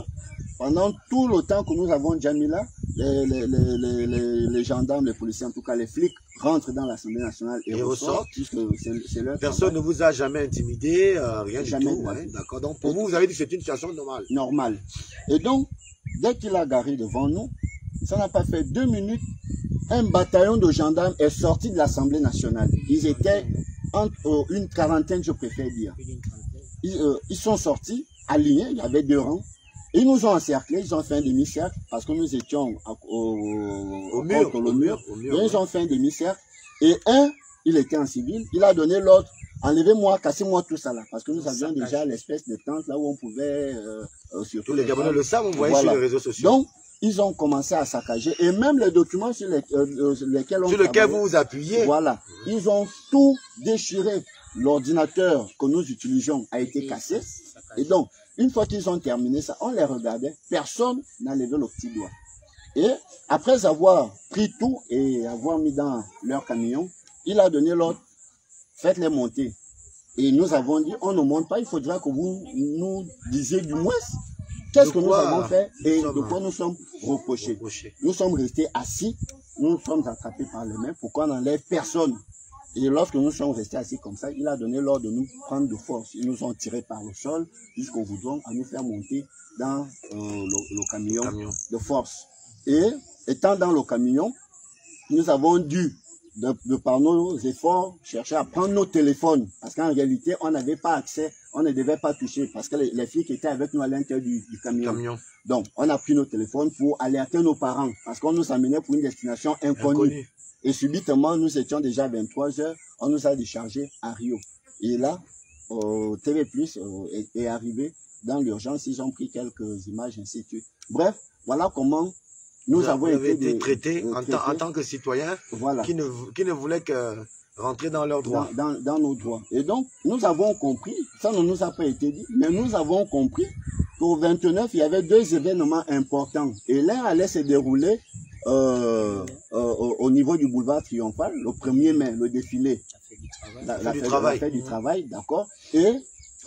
pendant tout le temps que nous avons déjà mis là, les gendarmes, les policiers, en tout cas les flics, rentrent dans l'Assemblée nationale et ressortent. Personne ne vous a jamais intimidé, rien du tout. Ouais, d'accord. Donc pour vous, vous avez dit que c'est une situation normale. Normale. Et donc, dès qu'il a garé devant nous, ça n'a pas fait 2 minutes, un bataillon de gendarmes est sorti de l'Assemblée nationale. Ils étaient une quarantaine, je préfère dire. Ils sont sortis, alignés, il y avait 2 rangs. Ils nous ont encerclés, ils ont fait un demi-cercle parce que nous étions au mur. Ils ont fait un demi-cercle. Et il était en civil, il a donné l'ordre, enlevez-moi, cassez-moi tout ça là. Parce que nous avions déjà l'espèce de tente là où on pouvait... Tous les Gabonais le savent, on voyait sur les réseaux sociaux. Donc, ils ont commencé à saccager. Et même les documents sur lesquels vous vous appuyez. Voilà. Ils ont tout déchiré. L'ordinateur que nous utilisions a été cassé. Et donc, une fois qu'ils ont terminé ça, on les regardait. Personne n'a levé le petit doigt. Et après avoir pris tout et avoir mis dans leur camion, il a donné l'ordre, faites-les monter. Et nous avons dit, on ne monte pas, il faudra que vous nous disiez du moins qu'est-ce que nous avons fait et de quoi nous sommes reprochés. Nous sommes restés assis, nous sommes attrapés par les mains, pourquoi on n'enlève personne? Et lorsque nous sommes restés assis comme ça, il a donné l'ordre de nous prendre de force. Ils nous ont tirés par le sol jusqu'au goudron à nous faire monter dans le camion de force. Et étant dans le camion, nous avons dû, de par nos efforts, chercher à prendre nos téléphones. Parce qu'en réalité, on n'avait pas accès, on ne devait pas toucher. Parce que les filles qui étaient avec nous à l'intérieur du camion. Donc, on a pris nos téléphones pour alerter nos parents. Parce qu'on nous amenait pour une destination inconnue. Et subitement, nous étions déjà à 23h, on nous a déchargés à Rio. Et là, TV Plus est arrivé dans l'urgence, ils ont pris quelques images, ainsi de suite. Bref, voilà comment nous avons été traités en tant que citoyens qui ne voulaient que rentrer dans leurs droits. Dans nos droits. Et donc, nous avons compris, ça ne nous a pas été dit, mais nous avons compris qu'au 29, il y avait 2 événements importants. Et l'un allait se dérouler au niveau du boulevard Triomphal, le 1er mai, le défilé, la fête du travail, d'accord. Et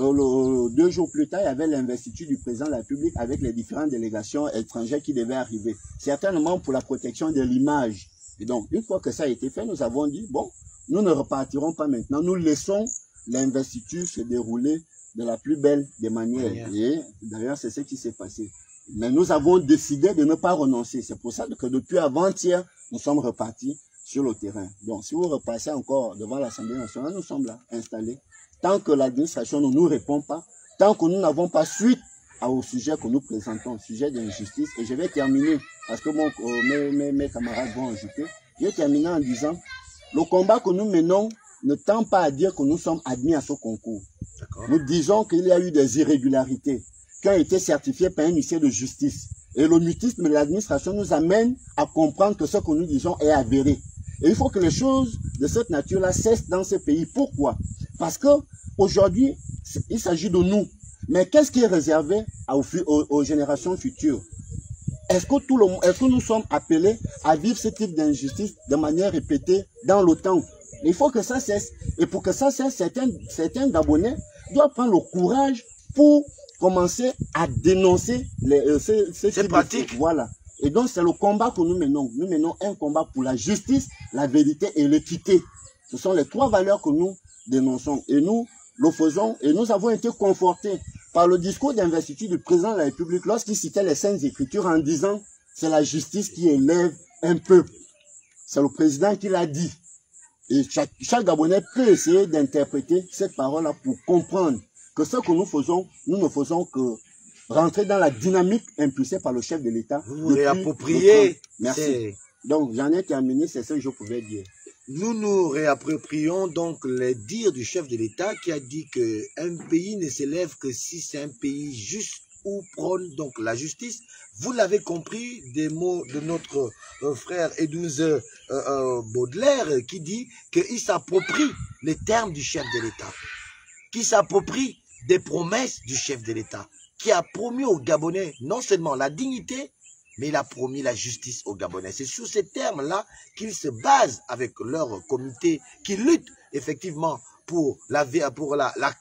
2 jours plus tard, il y avait l'investiture du président de la République avec les différentes délégations étrangères qui devaient arriver, certainement pour la protection de l'image. Et donc, une fois que ça a été fait, nous avons dit, bon, nous ne repartirons pas maintenant, nous laissons l'investiture se dérouler de la plus belle des manières. Et d'ailleurs, c'est ce qui s'est passé. Mais nous avons décidé de ne pas renoncer. C'est pour ça que depuis avant-hier, nous sommes repartis sur le terrain. Donc, si vous repassez encore devant l'Assemblée nationale, nous sommes là, installés. Tant que l'administration ne nous répond pas, tant que nous n'avons pas suite au sujet que nous présentons, sujet d'injustice, et je vais terminer, parce que mes camarades vont ajouter, je vais terminer en disant, le combat que nous menons ne tend pas à dire que nous sommes admis à ce concours. Nous disons qu'il y a eu des irrégularités qui ont été certifiées par un huissier de justice. Et le mutisme de l'administration nous amène à comprendre que ce que nous disons est avéré. Et il faut que les choses de cette nature-là cessent dans ce pays. Pourquoi? Parce que aujourd'hui, il s'agit de nous. Mais qu'est-ce qui est réservé aux générations futures? Est-ce que nous sommes appelés à vivre ce type d'injustice de manière répétée dans le temps? Il faut que ça cesse. Et pour que ça cesse, certains Gabonais doivent prendre le courage pour commencer à dénoncer ces pratiques. Voilà. Et donc, c'est le combat que nous menons. Nous menons un combat pour la justice, la vérité et l'équité. Ce sont les 3 valeurs que nous dénonçons. Et nous le faisons, et nous avons été confortés par le discours d'investiture du président de la République lorsqu'il citait les Saintes Écritures en disant « c'est la justice qui élève un peuple ». C'est le président qui l'a dit. Et chaque Gabonais peut essayer d'interpréter cette parole-là pour comprendre que ce que nous faisons, nous ne faisons que rentrer dans la dynamique impulsée par le chef de l'État. Vous vous réappropriez. Merci. Donc, j'en ai terminé, c'est ce que je pouvais dire. Nous nous réapproprions donc les dires du chef de l'État qui a dit qu'un pays ne s'élève que si c'est un pays juste ou prône donc la justice. Vous l'avez compris des mots de notre frère Edouze Baudelaire qui dit qu'il s'approprie les termes du chef de l'État, qui s'approprie des promesses du chef de l'État, qui a promis aux Gabonais non seulement la dignité, mais il a promis la justice aux Gabonais. C'est sur ces termes-là qu'ils se basent avec leur comité qui lutte effectivement pour la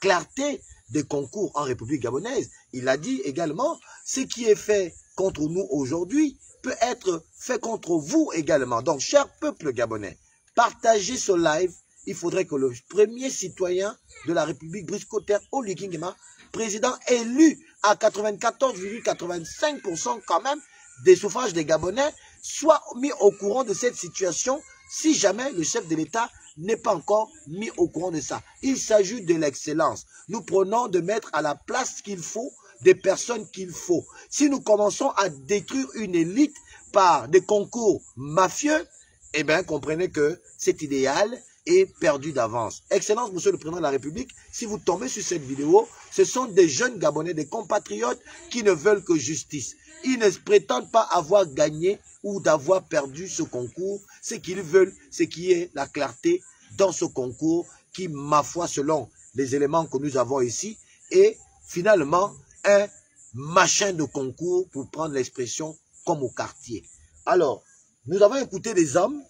clarté des concours en République gabonaise. Il a dit également, ce qui est fait contre nous aujourd'hui peut être fait contre vous également. Donc, cher peuple gabonais, partagez ce live. Il faudrait que le premier citoyen de la République, Brice Clotaire Oligui Nguema, président élu à 94,85% quand même, des suffrages des Gabonais, soit mis au courant de cette situation si jamais le chef de l'État n'est pas encore mis au courant de ça. Il s'agit de l'excellence. Nous prenons de mettre à la place qu'il faut des personnes qu'il faut. Si nous commençons à détruire une élite par des concours mafieux, eh bien, comprenez que cet idéal est perdu d'avance. Excellence, monsieur le président de la République, si vous tombez sur cette vidéo, ce sont des jeunes Gabonais, des compatriotes qui ne veulent que justice. Ils ne prétendent pas avoir gagné ou d'avoir perdu ce concours. Ce qu'ils veulent, c'est qu'il y ait la clarté dans ce concours qui, ma foi, selon les éléments que nous avons ici, est finalement un machin de concours, pour prendre l'expression, comme au quartier. Alors, nous avons écouté des hommes,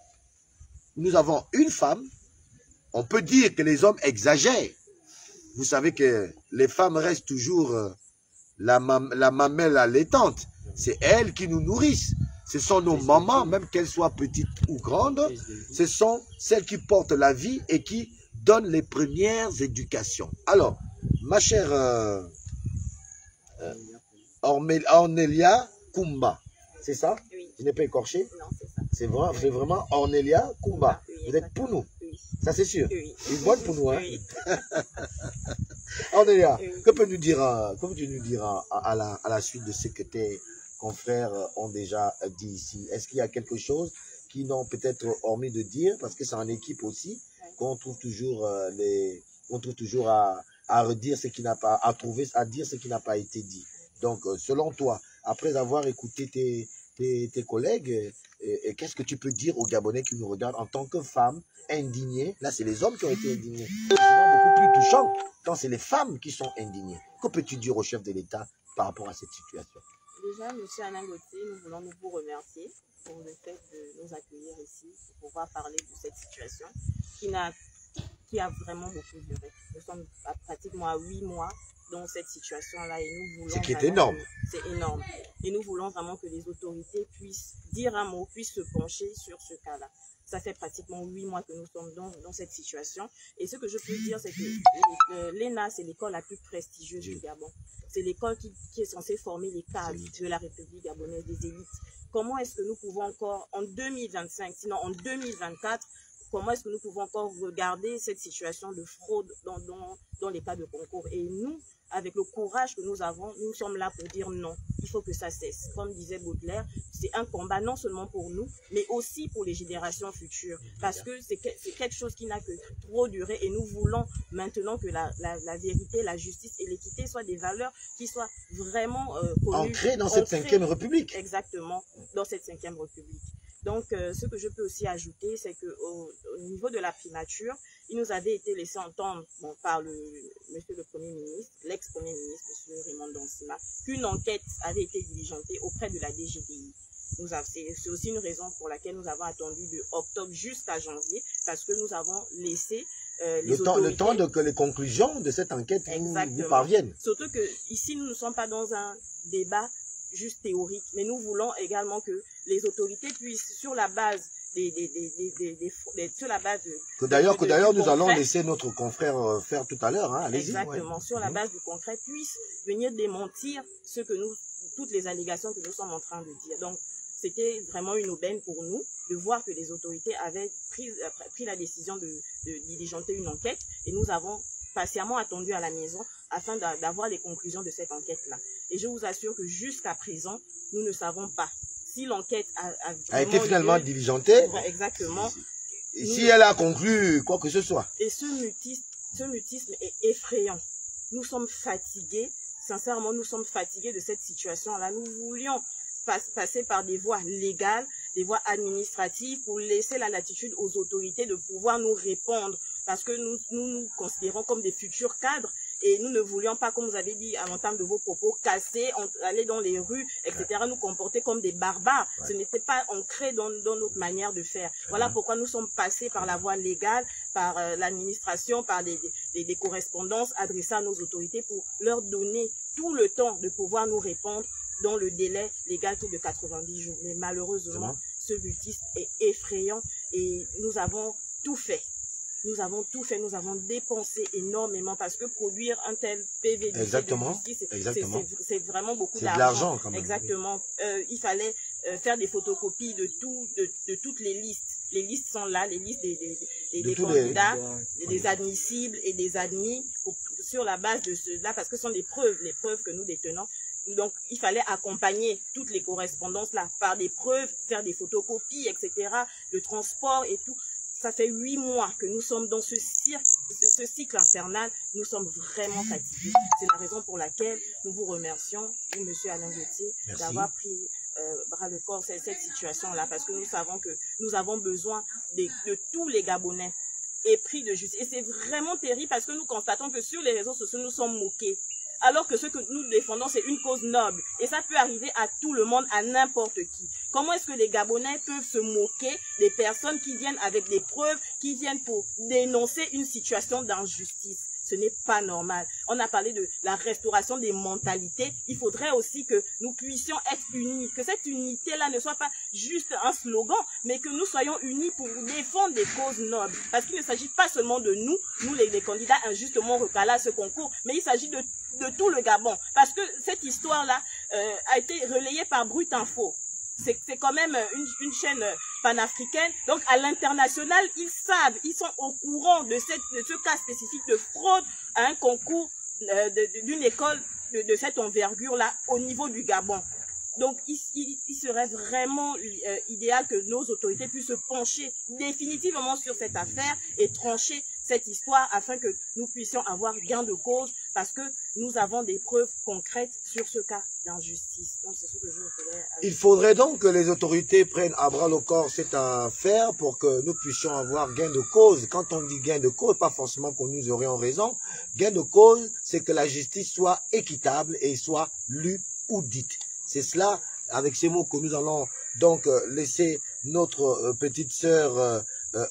nous avons une femme. On peut dire que les hommes exagèrent. Vous savez que les femmes restent toujours la mamelle allaitante. C'est elles qui nous nourrissent. Ce sont nos mamans, même qu'elles soient petites ou grandes. Ce sont celles qui portent la vie et qui donnent les premières éducations. Alors, ma chère Ornelia Kumba, c'est ça? Oui. Je n'ai pas écorché? Non, c'est ça. C'est vraiment Ornelia Kumba. Oui, Vous êtes pour nous? Oui. Ça, c'est sûr. Oui. Une bonne pour nous, hein? Oui. Ornelia, Oui. que peux-tu nous dire à la suite de ce que tes confrères ont déjà dit ici? Est-ce qu'il y a quelque chose qu'ils n'ont peut-être hormis de dire, parce que c'est en équipe aussi, qu'on trouve toujours à redire ce qui n'a pas, à dire ce qui n'a pas été dit. Donc, selon toi, après avoir écouté tes collègues, qu'est-ce que tu peux dire aux Gabonais qui nous regardent en tant que femmes indignées? Là, c'est les hommes qui ont été indignés. C'est souvent beaucoup plus touchant quand c'est les femmes qui sont indignées. Que peux-tu dire au chef de l'État par rapport à cette situation? Déjà, M. Alain Gauthier, nous voulons vous remercier pour le fait de nous accueillir ici, pour pouvoir parler de cette situation qui a vraiment beaucoup duré. Nous sommes pratiquement à 8 mois dans cette situation-là et nous voulons... Ce qui est énorme. C'est énorme. Et nous voulons vraiment que les autorités puissent dire un mot, puissent se pencher sur ce cas-là. Ça fait pratiquement 8 mois que nous sommes dans cette situation. Et ce que je peux dire, c'est que l'ENA, c'est l'école la plus prestigieuse du Gabon. C'est l'école qui est censée former les cadres de la République gabonaise, des élites. Comment est-ce que nous pouvons encore, en 2025, sinon en 2024, comment est-ce que nous pouvons encore regarder cette situation de fraude dans les cas de concours? Et nous, avec le courage que nous avons, nous sommes là pour dire non. Il faut que ça cesse. Comme disait Baudelaire, c'est un combat non seulement pour nous, mais aussi pour les générations futures. Parce que c'est quelque chose qui n'a que trop duré et nous voulons maintenant que la vérité, la justice et l'équité soient des valeurs qui soient vraiment connues. Ancrées dans cette 5e République. Exactement, dans cette 5e République. Donc, ce que je peux aussi ajouter, c'est qu'au niveau de la primature, il nous avait été laissé entendre par monsieur le Premier ministre, l'ex-Premier ministre, monsieur Raymond Dansima, qu'une enquête avait été diligentée auprès de la DGDI. C'est aussi une raison pour laquelle nous avons attendu de octobre jusqu'à janvier, parce que nous avons laissé le temps que les conclusions de cette enquête vous parviennent. Surtout que ici, nous ne sommes pas dans un débat juste théorique, mais nous voulons également que les autorités puissent, sur la base sur la base que d'ailleurs nous allons laisser notre confrère faire tout à l'heure, hein, allez-y. Exactement, sur la base du concret, puissent venir démentir toutes les allégations que nous sommes en train de dire. Donc, c'était vraiment une aubaine pour nous de voir que les autorités avaient pris la décision de diligenter une enquête, et nous avons patiemment attendu à la maison afin d'avoir les conclusions de cette enquête-là. Et je vous assure que jusqu'à présent, nous ne savons pas si l'enquête a été finalement diligentée. Exactement. Et si elle a conclu quoi que ce soit. Et ce mutisme est effrayant. Nous sommes fatigués, sincèrement, nous sommes fatigués de cette situation-là. Nous voulions passer par des voies légales, des voies administratives, pour laisser la latitude aux autorités de pouvoir nous répondre, parce que nous considérons comme des futurs cadres, et nous ne voulions pas, comme vous avez dit à l'entame de vos propos, casser, aller dans les rues, etc., nous comporter comme des barbares. Ce n'était pas ancré dans notre manière de faire. Voilà pourquoi nous sommes passés par la voie légale, par l'administration, par des correspondances adressées à nos autorités pour leur donner tout le temps de pouvoir nous répondre dans le délai légal de 90 jours. Mais malheureusement, ce mutisme est effrayant, et nous avons tout fait. Nous avons tout fait, nous avons dépensé énormément, parce que produire un tel PV de justice, c'est vraiment beaucoup d'argent. C'est de l'argent quand même. Exactement. Il fallait faire des photocopies de toutes les listes. Les listes sont là, les listes des candidats, des admissibles et des admis, sur la base de cela, parce que ce sont les preuves que nous détenons. Donc, il fallait accompagner toutes les correspondances là par des preuves, faire des photocopies, etc., le transport et tout. Ça fait 8 mois que nous sommes dans ce cycle infernal. Nous sommes vraiment fatigués. C'est la raison pour laquelle nous vous remercions, vous, monsieur Alain Gauthier, d'avoir pris bras le corps cette situation-là, parce que nous savons que nous avons besoin de tous les Gabonais épris de justice. Et c'est vraiment terrible, parce que nous constatons que sur les réseaux sociaux, nous sommes moqués. Alors que ce que nous défendons, c'est une cause noble. Et ça peut arriver à tout le monde, à n'importe qui. Comment est-ce que les Gabonais peuvent se moquer des personnes qui viennent avec des preuves, qui viennent pour dénoncer une situation d'injustice? Ce n'est pas normal. On a parlé de la restauration des mentalités. Il faudrait aussi que nous puissions être unis, que cette unité-là ne soit pas juste un slogan, mais que nous soyons unis pour défendre des causes nobles. Parce qu'il ne s'agit pas seulement de nous les candidats injustement recalés à ce concours, mais il s'agit de tout le Gabon. Parce que cette histoire-là a été relayée par Brut Info. C'est quand même une chaîne panafricaine. Donc, à l'international, ils savent, ils sont au courant de ce cas spécifique de fraude à un concours d'une école de cette envergure-là au niveau du Gabon. Donc, il serait vraiment idéal que nos autorités puissent se pencher définitivement sur cette affaire et trancher cette histoire afin que nous puissions avoir gain de cause, parce que nous avons des preuves concrètes sur ce cas d'injustice. Donc, c'est ce que je voudrais... Il faudrait donc que les autorités prennent à bras le corps cette affaire pour que nous puissions avoir gain de cause. Quand on dit gain de cause, pas forcément que nous aurions raison. Gain de cause, c'est que la justice soit équitable et soit lue ou dite. C'est cela, avec ces mots, que nous allons donc laisser notre petite sœur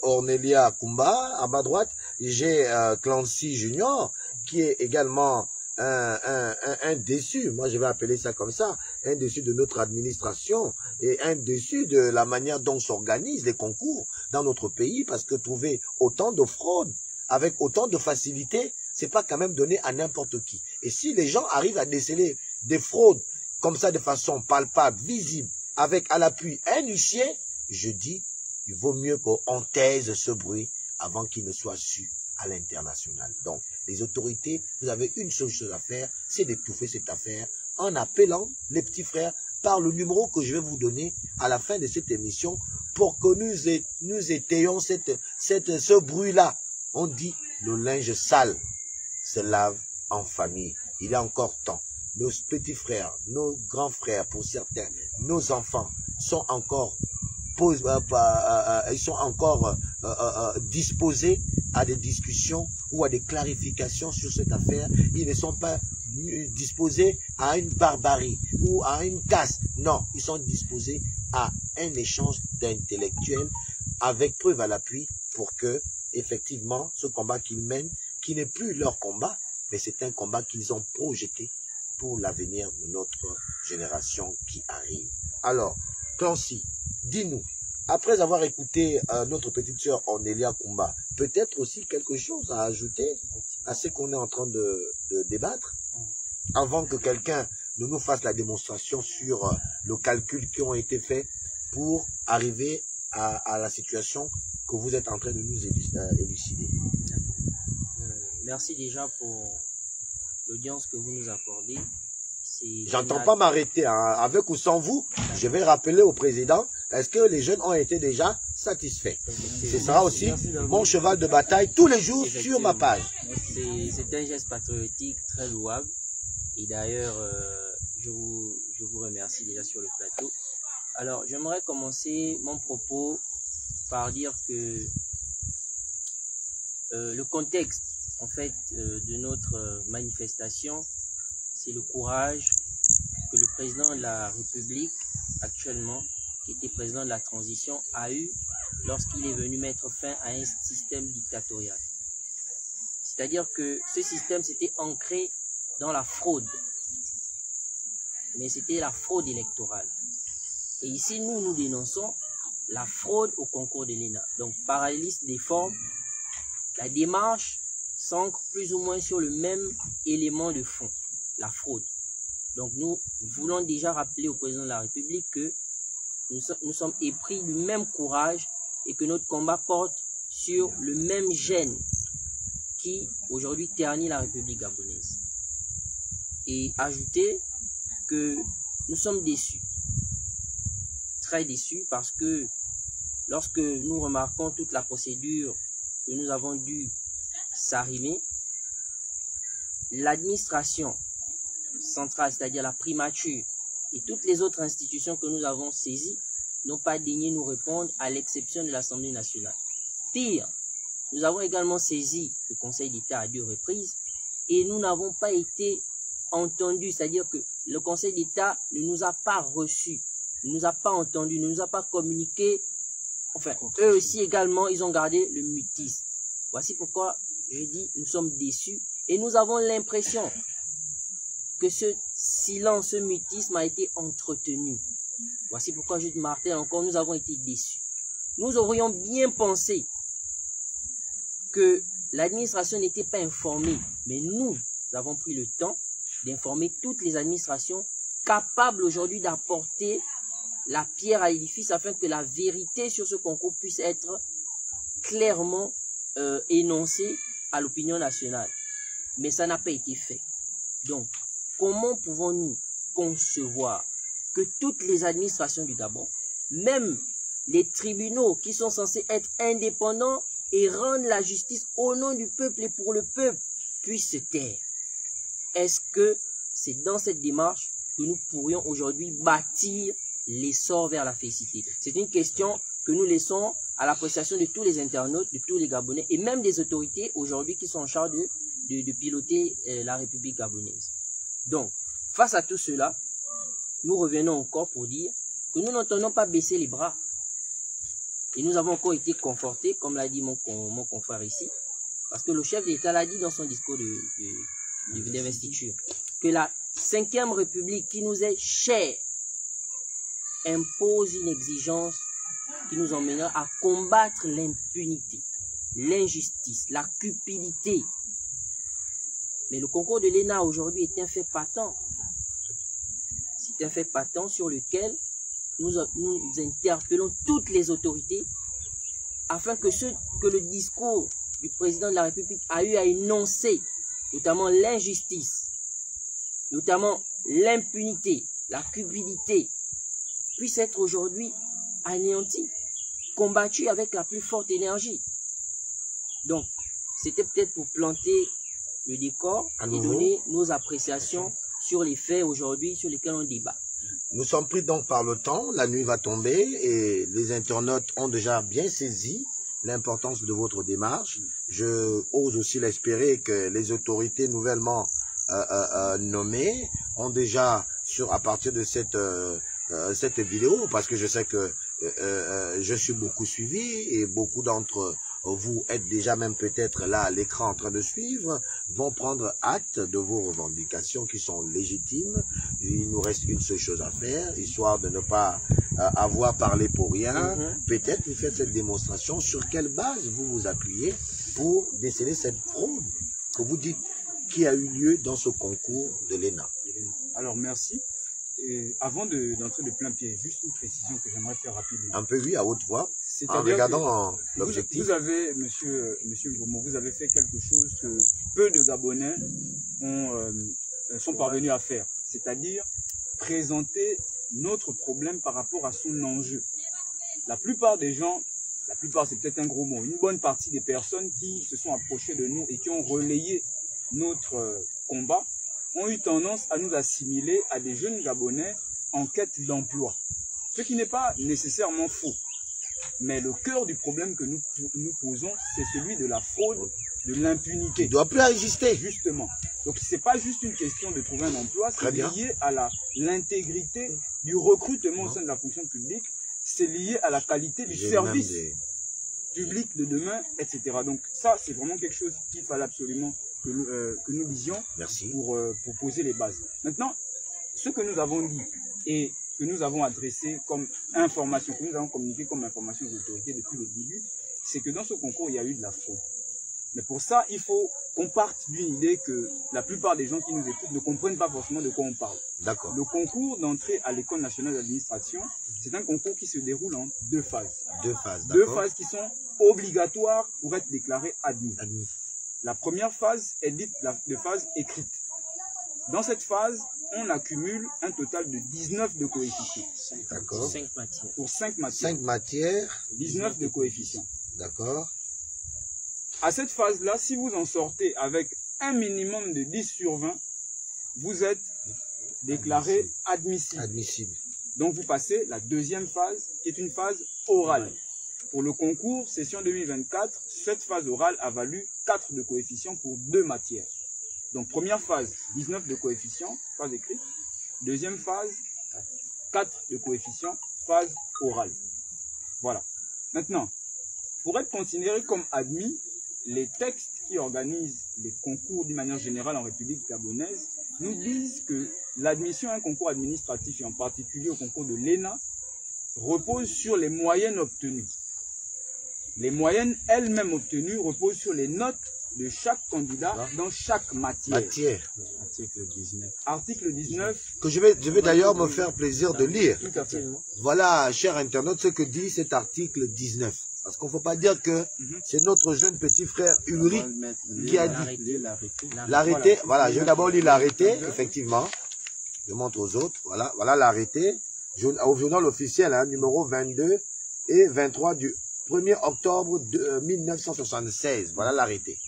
Ornelia Kumba à ma droite. J'ai Clancy Junior, qui est également un déçu, moi je vais appeler ça comme ça, un déçu de notre administration et un déçu de la manière dont s'organisent les concours dans notre pays, parce que trouver autant de fraudes avec autant de facilité, c'est pas quand même donné à n'importe qui. Et si les gens arrivent à déceler des fraudes comme ça de façon palpable, visible, avec à l'appui un huissier, je dis, il vaut mieux qu'on taise ce bruit avant qu'il ne soit su à l'international. Donc, les autorités, vous avez une seule chose à faire, c'est d'étouffer cette affaire en appelant les petits frères par le numéro que je vais vous donner à la fin de cette émission pour que nous étayons ce bruit-là. On dit, le linge sale se lave en famille. Il y a encore temps. Nos petits frères, nos grands frères pour certains, nos enfants sont encore disposés à des discussions ou à des clarifications sur cette affaire. Ils ne sont pas disposés à une barbarie ou à une casse. Non, ils sont disposés à un échange d'intellectuels avec preuve à l'appui pour que, effectivement, ce combat qu'ils mènent, qui n'est plus leur combat, mais c'est un combat qu'ils ont projeté pour l'avenir de notre génération qui arrive. Alors, Clancy, dis-nous, après avoir écouté notre petite sœur Ornelia Kumba, peut-être aussi quelque chose à ajouter à ce qu'on est en train de débattre, avant que quelqu'un ne nous fasse la démonstration sur le calcul qui ont été faits pour arriver à la situation que vous êtes en train de nous élucider. Merci déjà pour l'audience que vous nous accordez. J'entends pas m'arrêter, hein. Avec ou sans vous, je vais rappeler au président, est-ce que les jeunes ont été déjà satisfaits? Ce sera aussi mon cheval de bataille tous les jours sur ma page. C'est un geste patriotique très louable. Et d'ailleurs, je vous remercie déjà sur le plateau. Alors, j'aimerais commencer mon propos par dire que le contexte, en fait, de notre manifestation, c'est le courage que le président de la République, actuellement, qui était président de la transition, a eu lorsqu'il est venu mettre fin à un système dictatorial. C'est-à-dire que ce système s'était ancré dans la fraude, mais c'était la fraude électorale. Et ici, nous dénonçons la fraude au concours de l'ENA. Donc, parallélisme des formes, la démarche s'ancre plus ou moins sur le même élément de fond, la fraude. Donc, nous voulons déjà rappeler au président de la République que nous sommes épris du même courage et que notre combat porte sur le même gène qui, aujourd'hui, ternit la République gabonaise. Et ajouter que nous sommes déçus, très déçus, parce que lorsque nous remarquons toute la procédure que nous avons dû s'arrimer, l'administration centrale, c'est-à-dire la primature, et toutes les autres institutions que nous avons saisies n'ont pas daigné nous répondre, à l'exception de l'Assemblée nationale. Pire, nous avons également saisi le Conseil d'État à 2 reprises et nous n'avons pas été entendus, c'est-à-dire que le Conseil d'État ne nous a pas reçus, ne nous a pas entendus, ne nous a pas communiqué. Enfin, eux aussi également, ils ont gardé le mutisme. Voici pourquoi je dis nous sommes déçus et nous avons l'impression que ce silence, ce mutisme a été entretenu. Voici pourquoi je martèle encore, nous avons été déçus. Nous aurions bien pensé que l'administration n'était pas informée, mais nous avons pris le temps d'informer toutes les administrations capables aujourd'hui d'apporter la pierre à l'édifice afin que la vérité sur ce concours puisse être clairement énoncée à l'opinion nationale. Mais ça n'a pas été fait. Donc, comment pouvons-nous concevoir que toutes les administrations du Gabon, même les tribunaux qui sont censés être indépendants et rendre la justice au nom du peuple et pour le peuple, puissent se taire? Est-ce que c'est dans cette démarche que nous pourrions aujourd'hui bâtir l'essor vers la félicité? C'est une question que nous laissons à l'appréciation de tous les internautes, de tous les Gabonais et même des autorités aujourd'hui qui sont en charge de piloter la République gabonaise. Donc, face à tout cela, nous revenons encore pour dire que nous n'entendons pas baisser les bras. Et nous avons encore été confortés, comme l'a dit mon confrère ici, parce que le chef d'État l'a dit dans son discours d'investiture, que la 5e République qui nous est chère impose une exigence qui nous emmènera à combattre l'impunité, l'injustice, la cupidité. Mais le concours de l'ENA aujourd'hui est un fait patent. C'est un fait patent sur lequel nous interpellons toutes les autorités afin que le discours du président de la République a eu à énoncer, notamment l'injustice, notamment l'impunité, la cupidité, puisse être aujourd'hui anéanti, combattu avec la plus forte énergie. Donc, c'était peut-être pour planter le décor et donner nos appréciations sur les faits aujourd'hui sur lesquels on débat. Nous sommes pris donc par le temps, la nuit va tomber et les internautes ont déjà bien saisi l'importance de votre démarche. Je ose aussi l'espérer que les autorités nouvellement nommées ont déjà, à partir de cette vidéo, parce que je sais que je suis beaucoup suivi et beaucoup d'entre vous êtes déjà même peut-être là à l'écran en train de suivre, vont prendre acte de vos revendications qui sont légitimes. Il nous reste une seule chose à faire, histoire de ne pas avoir parlé pour rien. Peut-être vous faites cette démonstration. Sur quelle base vous vous appuyez pour déceler cette fraude que vous dites qui a eu lieu dans ce concours de l'ENA? Alors, merci. Et avant d'entrer de plein pied, juste une précision que j'aimerais faire rapidement. Un peu, oui, à haute voix, en regardant l'objectif. Vous avez, monsieur Mbomo, vous avez fait quelque chose que peu de Gabonais sont parvenus à faire. C'est-à-dire présenter notre problème par rapport à son enjeu. La plupart des gens, la plupart c'est peut-être un gros mot, une bonne partie des personnes qui se sont approchées de nous et qui ont relayé notre combat, ont eu tendance à nous assimiler à des jeunes Gabonais en quête d'emploi. Ce qui n'est pas nécessairement faux. Mais le cœur du problème que nous posons, c'est celui de la fraude, de l'impunité. Il ne doit plus exister. Justement. Donc, ce n'est pas juste une question de trouver un emploi, c'est lié à l'intégrité du recrutement au sein de la fonction publique, c'est lié à la qualité du service public de demain, etc. Donc, ça, c'est vraiment quelque chose qu'il fallait absolument que nous disions pour poser les bases. Maintenant, ce que nous avons dit et que nous avons adressé comme information, que nous avons communiqué comme information aux autorités depuis le début, c'est que dans ce concours, il y a eu de la fraude. Mais pour ça, il faut qu'on parte d'une idée que la plupart des gens qui nous écoutent ne comprennent pas forcément de quoi on parle. D'accord. Le concours d'entrée à l'École nationale d'administration, c'est un concours qui se déroule en 2 phases. 2 phases, d'accord. 2 phases qui sont obligatoires pour être déclarées admis. La première phase est dite de phase écrite. Dans cette phase, on accumule un total de 19 de coefficients. D'accord. 5 matières. Pour 5 matières. 5 matières. 19 de coefficients. D'accord. À cette phase-là, si vous en sortez avec un minimum de 10 sur 20, vous êtes déclaré admissible. Admissible. Donc vous passez la deuxième phase, qui est une phase orale. Pour le concours session 2024, cette phase orale a valu 4 de coefficients pour 2 matières. Donc première phase, 19 de coefficients, phase écrite. Deuxième phase, 4 de coefficients, phase orale. Voilà. Maintenant, pour être considéré comme admis, les textes qui organisent les concours d'une manière générale en République gabonaise nous disent que l'admission à un concours administratif, et en particulier au concours de l'ENA, repose sur les moyennes obtenues. Les moyennes elles-mêmes obtenues reposent sur les notes de chaque candidat dans chaque matière. Article 19. Article 19. Que je vais d'ailleurs me faire plaisir de lire. Tout à fait. Voilà, chers internautes, ce que dit cet article 19. Parce qu'on ne faut pas dire que c'est notre jeune petit frère Ulrich qui a dit. L'arrêté, voilà, je vais d'abord lire l'arrêté, effectivement. Je montre aux autres, voilà l'arrêté. Au journal officiel, numéro 22 et 23 du 1er octobre 1976. Voilà l'arrêté.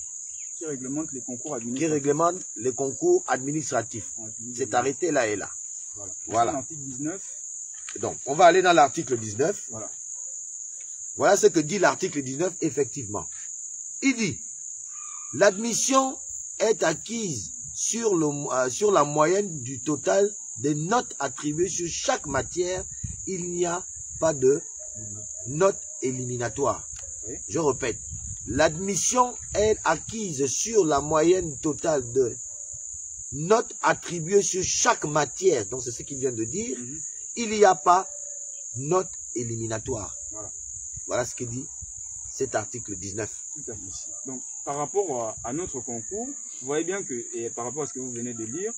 Qui réglemente les concours administratifs. Qui réglemente les concours administratifs. Cet arrêté-là est là. Voilà. L'article 19. Donc, on va aller dans l'article 19. Voilà. Voilà ce que dit l'article 19, effectivement. Il dit, l'admission est acquise sur la moyenne du total des notes attribuées sur chaque matière. Il n'y a pas de notes éliminatoires. Oui. Je répète, l'admission est acquise sur la moyenne totale de notes attribuées sur chaque matière. Donc, c'est ce qu'il vient de dire. Il n'y a pas notes éliminatoires. Voilà ce que dit cet article 19. Tout à fait. Donc, par rapport à notre concours, vous voyez bien que, et par rapport à ce que vous venez de lire,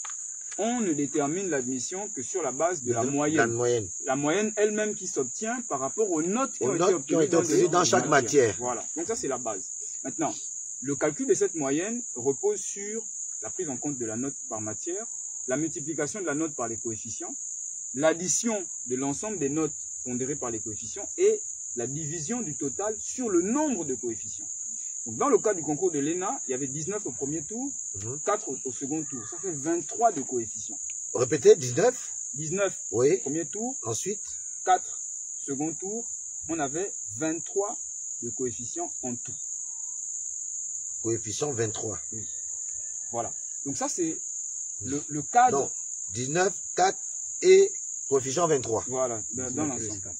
on ne détermine l'admission que sur la base de la moyenne. La moyenne elle-même qui s'obtient par rapport aux notes qui ont été obtenues dans chaque matière. Voilà. Donc ça, c'est la base. Maintenant, le calcul de cette moyenne repose sur la prise en compte de la note par matière, la multiplication de la note par les coefficients, l'addition de l'ensemble des notes pondérées par les coefficients et la division du total sur le nombre de coefficients. Donc, dans le cas du concours de l'ENA, il y avait 19 au premier tour, 4 au second tour. Ça fait 23 de coefficients. Répétez, 19 19 oui. Premier tour. Ensuite 4 second tour. On avait 23 de coefficients en tout. Coefficient 23. Oui. Voilà. Donc ça, c'est le cadre. Non, 19, 4 et coefficient 23. Voilà, dans l'ensemble.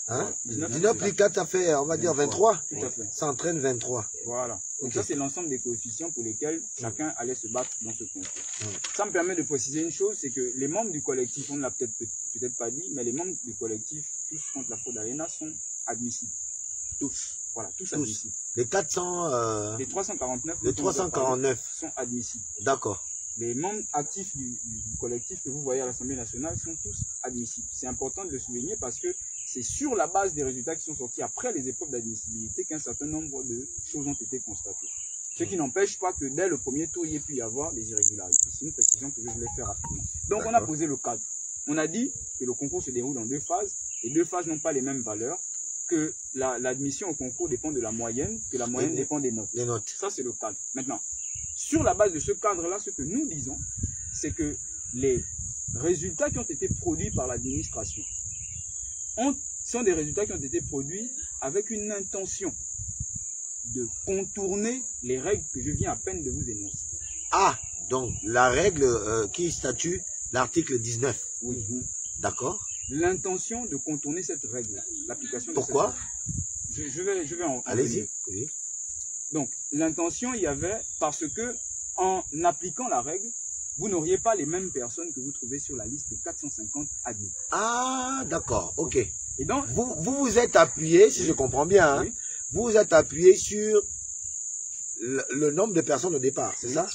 Hein? 19 plus 4, ça fait, on va dire 23. Tout à fait. Ça entraîne 23. Voilà. Donc ça, c'est l'ensemble des coefficients pour lesquels chacun allait se battre dans ce concours. Mm. Ça me permet de préciser une chose, c'est que les membres du collectif, on ne l'a peut-être pas dit, mais les membres du collectif, tous contre la fraude ALENA, sont admissibles. Tous. Voilà, tous admissibles. Les 400... Les 349. Les 349 sont admissibles. D'accord. Les membres actifs du collectif que vous voyez à l'Assemblée nationale sont tous admissibles. C'est important de le souligner parce que c'est sur la base des résultats qui sont sortis après les épreuves d'admissibilité qu'un certain nombre de choses ont été constatées. Ce qui n'empêche pas que dès le premier tour, il y ait pu y avoir des irrégularités. C'est une précision que je voulais faire rapidement. Donc on a posé le cadre. On a dit que le concours se déroule en 2 phases. Les 2 phases n'ont pas les mêmes valeurs, que l'admission au concours dépend de la moyenne, que la moyenne dépend des notes. Les notes. Ça, c'est le cadre. Maintenant, sur la base de ce cadre-là, ce que nous disons, c'est que les résultats qui ont été produits par l'administration sont des résultats qui ont été produits avec une intention de contourner les règles que je viens à peine de vous énoncer. Ah, donc la règle qui statue l'article 19. Oui. D'accord. L'intention de contourner cette règle-là, l'application de Pourquoi? cette règle. Je vais en Allez-y. Oui. Donc, l'intention, il y avait parce que, en appliquant la règle, vous n'auriez pas les mêmes personnes que vous trouvez sur la liste des 450 admis. Ah, d'accord, ok. Et donc, vous êtes appuyé, si je comprends bien, hein, oui. vous êtes appuyé sur le nombre de personnes au départ, c'est ça?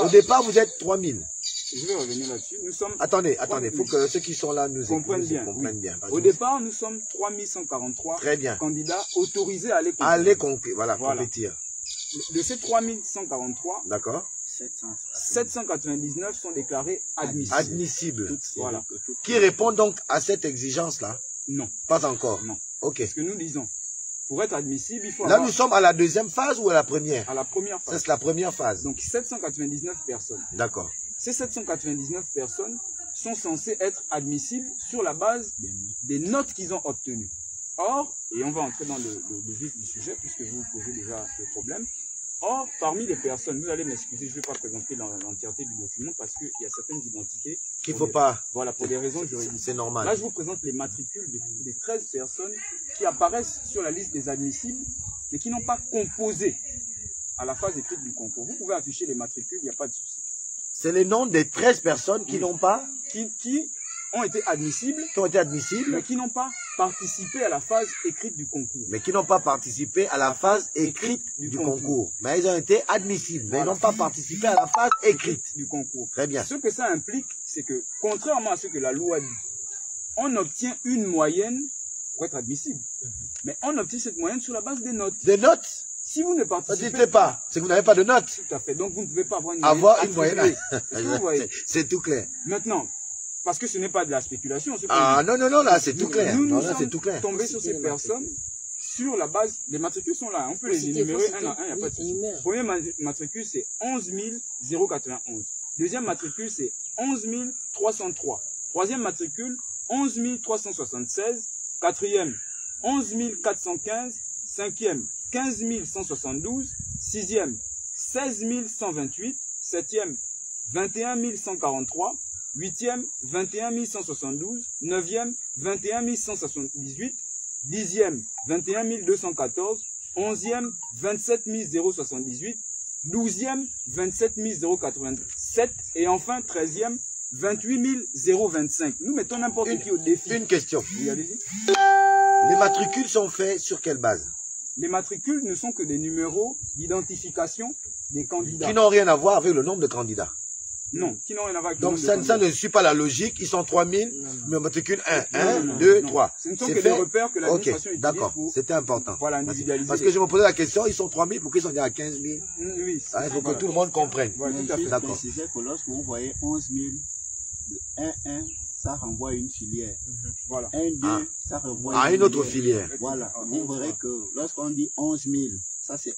Au départ, vous êtes 3000. Je vais revenir là-dessus. Nous sommes... Attendez, il faut que ceux qui sont là nous comprennent bien. Au départ, nous sommes 3143 candidats autorisés à aller compétir. Voilà. Compétir. De ces 3143, d'accord, 799 sont déclarés admissibles. Admissibles. Voilà. Qui répondent donc à cette exigence-là? Non. Pas encore. Non. Ok. Ce que nous disons, pour être admissible, il faut là, nous sommes à la deuxième phase ou à la première? À la première phase. C'est la première phase. Donc 799 personnes. D'accord. Ces 799 personnes sont censées être admissibles sur la base des notes qu'ils ont obtenues. Or, et on va entrer dans le vif du sujet puisque vous posez déjà le problème. Or, parmi les personnes, vous allez m'excuser, je ne vais pas présenter l'entièreté du document parce qu'il y a certaines identités qu'il ne faut pas. Voilà, pour des raisons juridiques. C'est normal. Là, je vous présente les matricules des 13 personnes qui apparaissent sur la liste des admissibles mais qui n'ont pas composé à la phase écrite du concours. Vous pouvez afficher les matricules, il n'y a pas de souci. C'est les noms des 13 personnes qui n'ont pas... Qui ont été admissibles. Qui ont été admissibles. Mais qui n'ont pas participé à la phase écrite du concours. Mais qui n'ont pas participé à la phase écrite du concours. Mais ils ont été admissibles. Mais ils n'ont pas participé à la phase écrite du concours. Très bien. Ce que ça implique, c'est que, contrairement à ce que la loi dit, on obtient une moyenne pour être admissible. Mais on obtient cette moyenne sur la base des notes. Des notes? Si vous ne participez pas, c'est que vous n'avez pas de notes. Tout à fait. Donc vous ne pouvez pas avoir une moyenne. C'est tout clair. Maintenant, parce que ce n'est pas de la spéculation. Ah non, là c'est tout clair. Nous sommes tombés sur ces personnes sur la base, les matricules sont là, on peut les énumérer un à un, il n'y a pas de souci. Premier matricule c'est 11 091. Deuxième matricule c'est 11 303. Troisième matricule 11 376. Quatrième 11 415. Cinquième 15 172, sixième 16 128, septième 21 143, huitième 21 172, neuvième 21 178, dixième 21 214, onzième 27 078, douzième 27 087 et enfin 13e 28 025. Nous mettons n'importe qui au défi. Une question. Oui, allez-y. Les matricules sont faits sur quelle base? Les matricules ne sont que des numéros d'identification des candidats. Qui n'ont rien à voir avec le nombre de candidats. Non, qui n'ont rien à voir avec le nombre de candidats. Donc ça ne suit pas la logique, ils sont 3000, mais matricule 1, 2, 3. Ce ne sont que des repères que l'administration utilise. D'accord, c'était important. Voilà, individualiser. Parce que je me posais la question, ils sont 3000, pourquoi ils sont déjà à 15 000? Oui. Il faut que tout le monde comprenne. Voilà, tout à fait. D'accord. Que lorsque vous voyez 11 000, 1, ça renvoie à une filière. Voilà. 1, 2, ça renvoie à une autre filière. Voilà. Vous verrez que lorsqu'on dit 11 000, ça c'est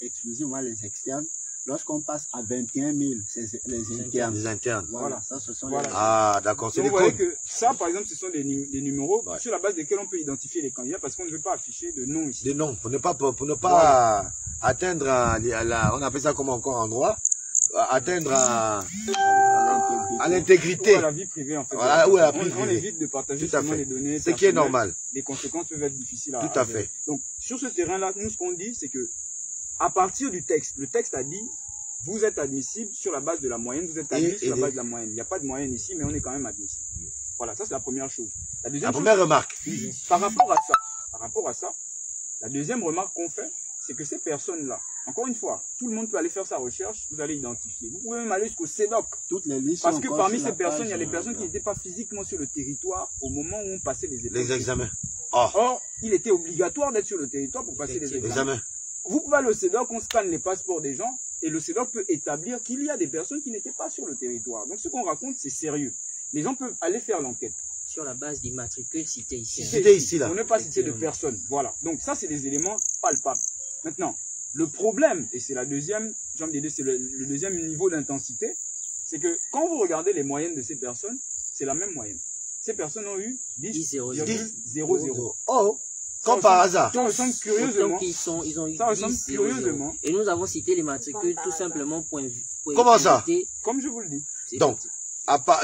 exclusivement les externes. Lorsqu'on passe à 21 000, c'est les internes. Les internes. Voilà. Ça, ce sont les... Ah, d'accord. C'est vous voyez que ça, par exemple, ce sont des numéros sur la base desquels on peut identifier les candidats parce qu'on ne veut pas afficher de noms ici. Des noms, pour ne pas atteindre, on appelle ça comment encore en droit, atteindre à l'intégrité. Ou à la vie privée, en fait. Voilà, ou à la vie on privée. évite de partager Tout à seulement fait. les données. Ce qui est normal. Les conséquences peuvent être difficiles à Tout à fait. Donc, sur ce terrain-là, nous, ce qu'on dit, c'est que, à partir du texte, le texte a dit, vous êtes admissible sur la base de la moyenne, vous êtes admissible sur la base de la moyenne. Il n'y a pas de moyenne ici, mais on est quand même admissible. Voilà, ça c'est la première chose. La première remarque. Par rapport à ça, la deuxième remarque qu'on fait, c'est que ces personnes-là, encore une fois, tout le monde peut aller faire sa recherche, vous allez identifier. Vous pouvez même aller jusqu'au CEDOC. Toutes les listes. Parce que parmi ces personnes, il y a des personnes qui n'étaient pas physiquement sur le territoire au moment où on passait les examens. Or, il était obligatoire d'être sur le territoire pour passer les examens. Vous pouvez aller au CEDOC, on scanne les passeports des gens, et le CEDOC peut établir qu'il y a des personnes qui n'étaient pas sur le territoire. Donc ce qu'on raconte, c'est sérieux. Les gens peuvent aller faire l'enquête. Sur la base des matricules cités ici. Cité ici, là. On n'est pas cité de personnes. Voilà. Donc ça, c'est des éléments palpables. Maintenant, le problème, et c'est la deuxième, j'ai envie de dire, c'est le deuxième niveau d'intensité, c'est que quand vous regardez les moyennes de ces personnes, c'est la même moyenne. Ces personnes ont eu 10,00. Oh, comme par hasard. Ça ressemble curieusement. Ils ont eu ça ressemble 10, curieusement. Et nous avons cité les matricules tout simplement point Comment ça? Comme je vous le dis. Donc,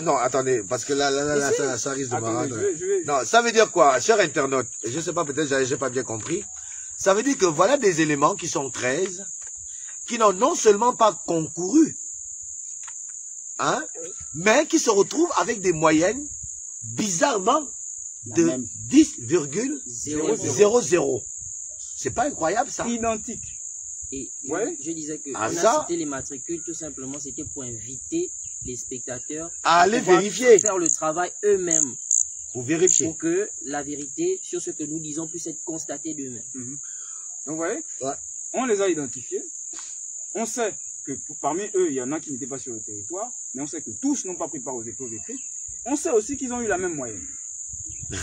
non, attendez, parce que là, ça risque de me rendre. Non, ça veut dire quoi, cher internaute? Je sais pas, peut-être j'ai pas bien compris. Ça veut dire que voilà des éléments qui sont 13, qui n'ont non seulement pas concouru, hein, mais qui se retrouvent avec des moyennes bizarrement de 10,00. C'est pas incroyable ça? Identique. Et ouais. Je disais que on a cité les matricules tout simplement, c'était pour inviter les spectateurs à aller vérifier, faire le travail eux-mêmes. Pour vérifier. Pour que la vérité sur ce que nous disons puisse être constatée d'eux-mêmes. Donc vous voyez, on les a identifiés. On sait que parmi eux, il y en a qui n'étaient pas sur le territoire, mais on sait que tous n'ont pas pris part aux épreuves écrites. On sait aussi qu'ils ont eu la même moyenne.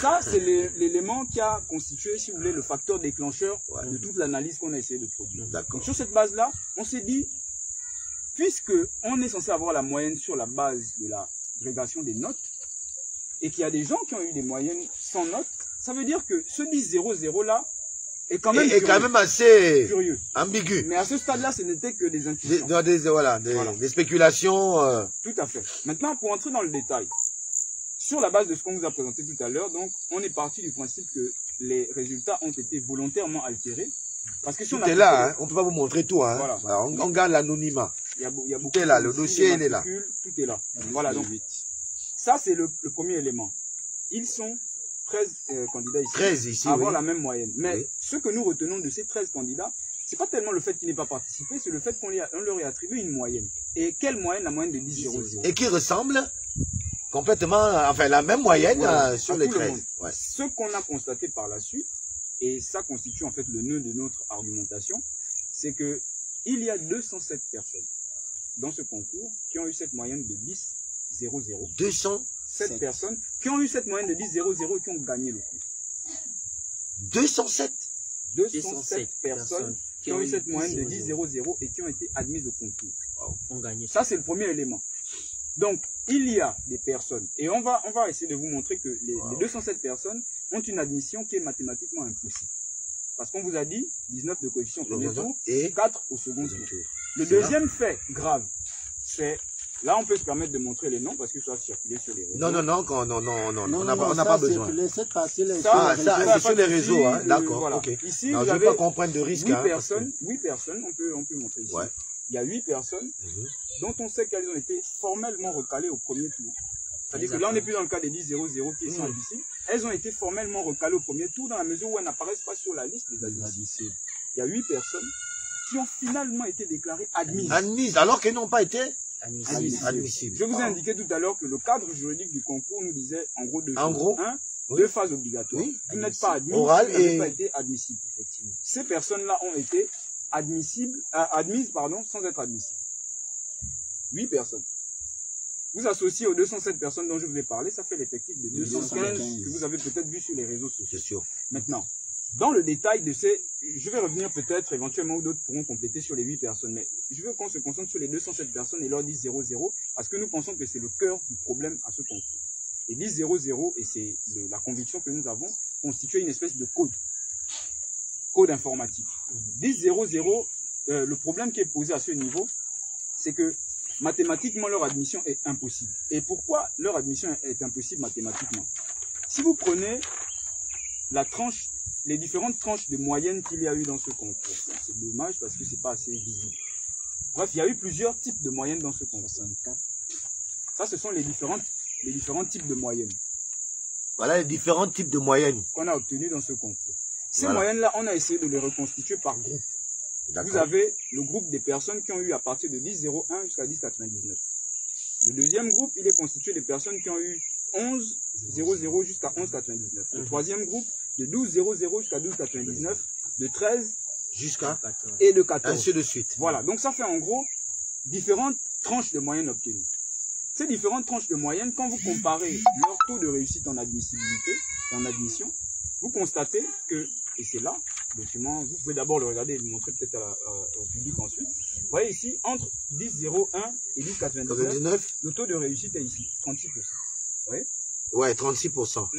Ça, c'est l'élément qui a constitué, si vous voulez, le facteur déclencheur de toute l'analyse qu'on a essayé de produire. Donc sur cette base-là, on s'est dit, puisque on est censé avoir la moyenne sur la base de la grégation des notes, et qu'il y a des gens qui ont eu des moyennes sans notes, ça veut dire que ce 10,00 là est quand même, assez curieux, ambigu. Mais à ce stade-là, ce n'était que des intuitions. Des spéculations. Tout à fait. Maintenant, pour entrer dans le détail, sur la base de ce qu'on vous a présenté tout à l'heure, donc, on est parti du principe que les résultats ont été volontairement altérés. Parce que si tout est là, hein, on ne peut pas vous montrer tout. Hein. Voilà. Alors, on garde l'anonymat. Il y a beaucoup tout est là, le dossier il est là. Tout est là. Voilà, donc, ça c'est le premier élément. Ils sont 13 candidats ici, 13 ici, à avoir la même moyenne. Mais ce que nous retenons de ces 13 candidats, c'est pas tellement le fait qu'ils n'aient pas participé, c'est le fait qu'on leur ait attribué une moyenne. Et quelle moyenne? La moyenne de 10,00. Et qui ressemble complètement, enfin la même moyenne sur les 13. Ce qu'on a constaté par la suite, et ça constitue en fait le nœud de notre argumentation, c'est que il y a 207 personnes dans ce concours qui ont eu cette moyenne de 10,00. 207 personnes qui ont eu cette moyenne de 10,00 et qui ont gagné le concours. 207 personnes qui ont eu cette moyenne de 10,00 et qui ont été admises au concours. Ça, c'est le premier élément. Donc, il y a des personnes, et on va essayer de vous montrer que les 207 personnes ont une admission qui est mathématiquement impossible. Parce qu'on vous a dit 19 de coefficient au premier tour et 4 au second tour. Le deuxième fait grave, c'est... Là, on peut se permettre de montrer les noms parce que ça va circuler sur les réseaux. Non, on n'a pas besoin. C'est sur les réseaux, hein. D'accord, voilà. ok. Ici, je vous ne avez veux pas qu'on prenne de risques. 8 personnes, on peut montrer ici. Ouais. Il y a 8 personnes dont on sait qu'elles ont été formellement recalées au premier tour. C'est-à-dire que là, on n'est plus dans le cas des 10,00 qui sont admissibles. Elles ont été formellement recalées au premier tour dans la mesure où elles n'apparaissent pas sur la liste des admissibles. Il y a 8 personnes qui ont finalement été déclarées admises. Admises, alors qu'elles n'ont pas été admissible. Je vous ai indiqué tout à l'heure que le cadre juridique du concours nous disait en gros deux choses. Deux phases obligatoires. Vous n'êtes pas admis, vous n'avez pas été admissible. Effectivement. Ces personnes-là ont été admises sans être admissibles. 8 personnes. Vous associez aux 207 personnes dont je vous ai parlé, ça fait l'effectif de 215 que vous avez peut-être vu sur les réseaux sociaux. Maintenant, dans le détail de ces... Je vais revenir peut-être, éventuellement, ou d'autres pourront compléter sur les 8 personnes, mais je veux qu'on se concentre sur les 207 personnes et leur 10,00, parce que nous pensons que c'est le cœur du problème à ce concours. Et 10,00, et c'est la conviction que nous avons, constitue une espèce de code informatique. 10,00, le problème qui est posé à ce niveau, c'est que mathématiquement, leur admission est impossible. Et pourquoi leur admission est impossible mathématiquement? Si vous prenez la tranche, les différentes tranches de moyenne qu'il y a eu dans ce concours, c'est dommage parce que c'est pas assez visible. Bref, il y a eu plusieurs types de moyennes dans ce concours. Ça, ce sont les différents types de moyennes. Voilà les différents types de moyennes qu'on a obtenus dans ce concours. Ces moyennes-là, on a essayé de les reconstituer par groupe. Vous avez le groupe des personnes qui ont eu à partir de 10,01 jusqu'à 10,99. Le deuxième groupe, il est constitué des personnes qui ont eu 11,00 jusqu'à 11,99. Le troisième groupe, de 12,00 jusqu'à 12,99. De 13 jusqu'à et de 14. Ainsi de suite. Voilà, donc ça fait en gros différentes tranches de moyenne obtenues. Ces différentes tranches de moyenne, quand vous comparez leur taux de réussite en admissibilité et en admission, vous constatez que, et c'est là, le document, vous pouvez d'abord le regarder et le montrer peut-être au public ensuite. Vous voyez ici, entre 10,01 et 10,99, le taux de réussite est ici, 36%. Vous voyez? Ouais, 36%.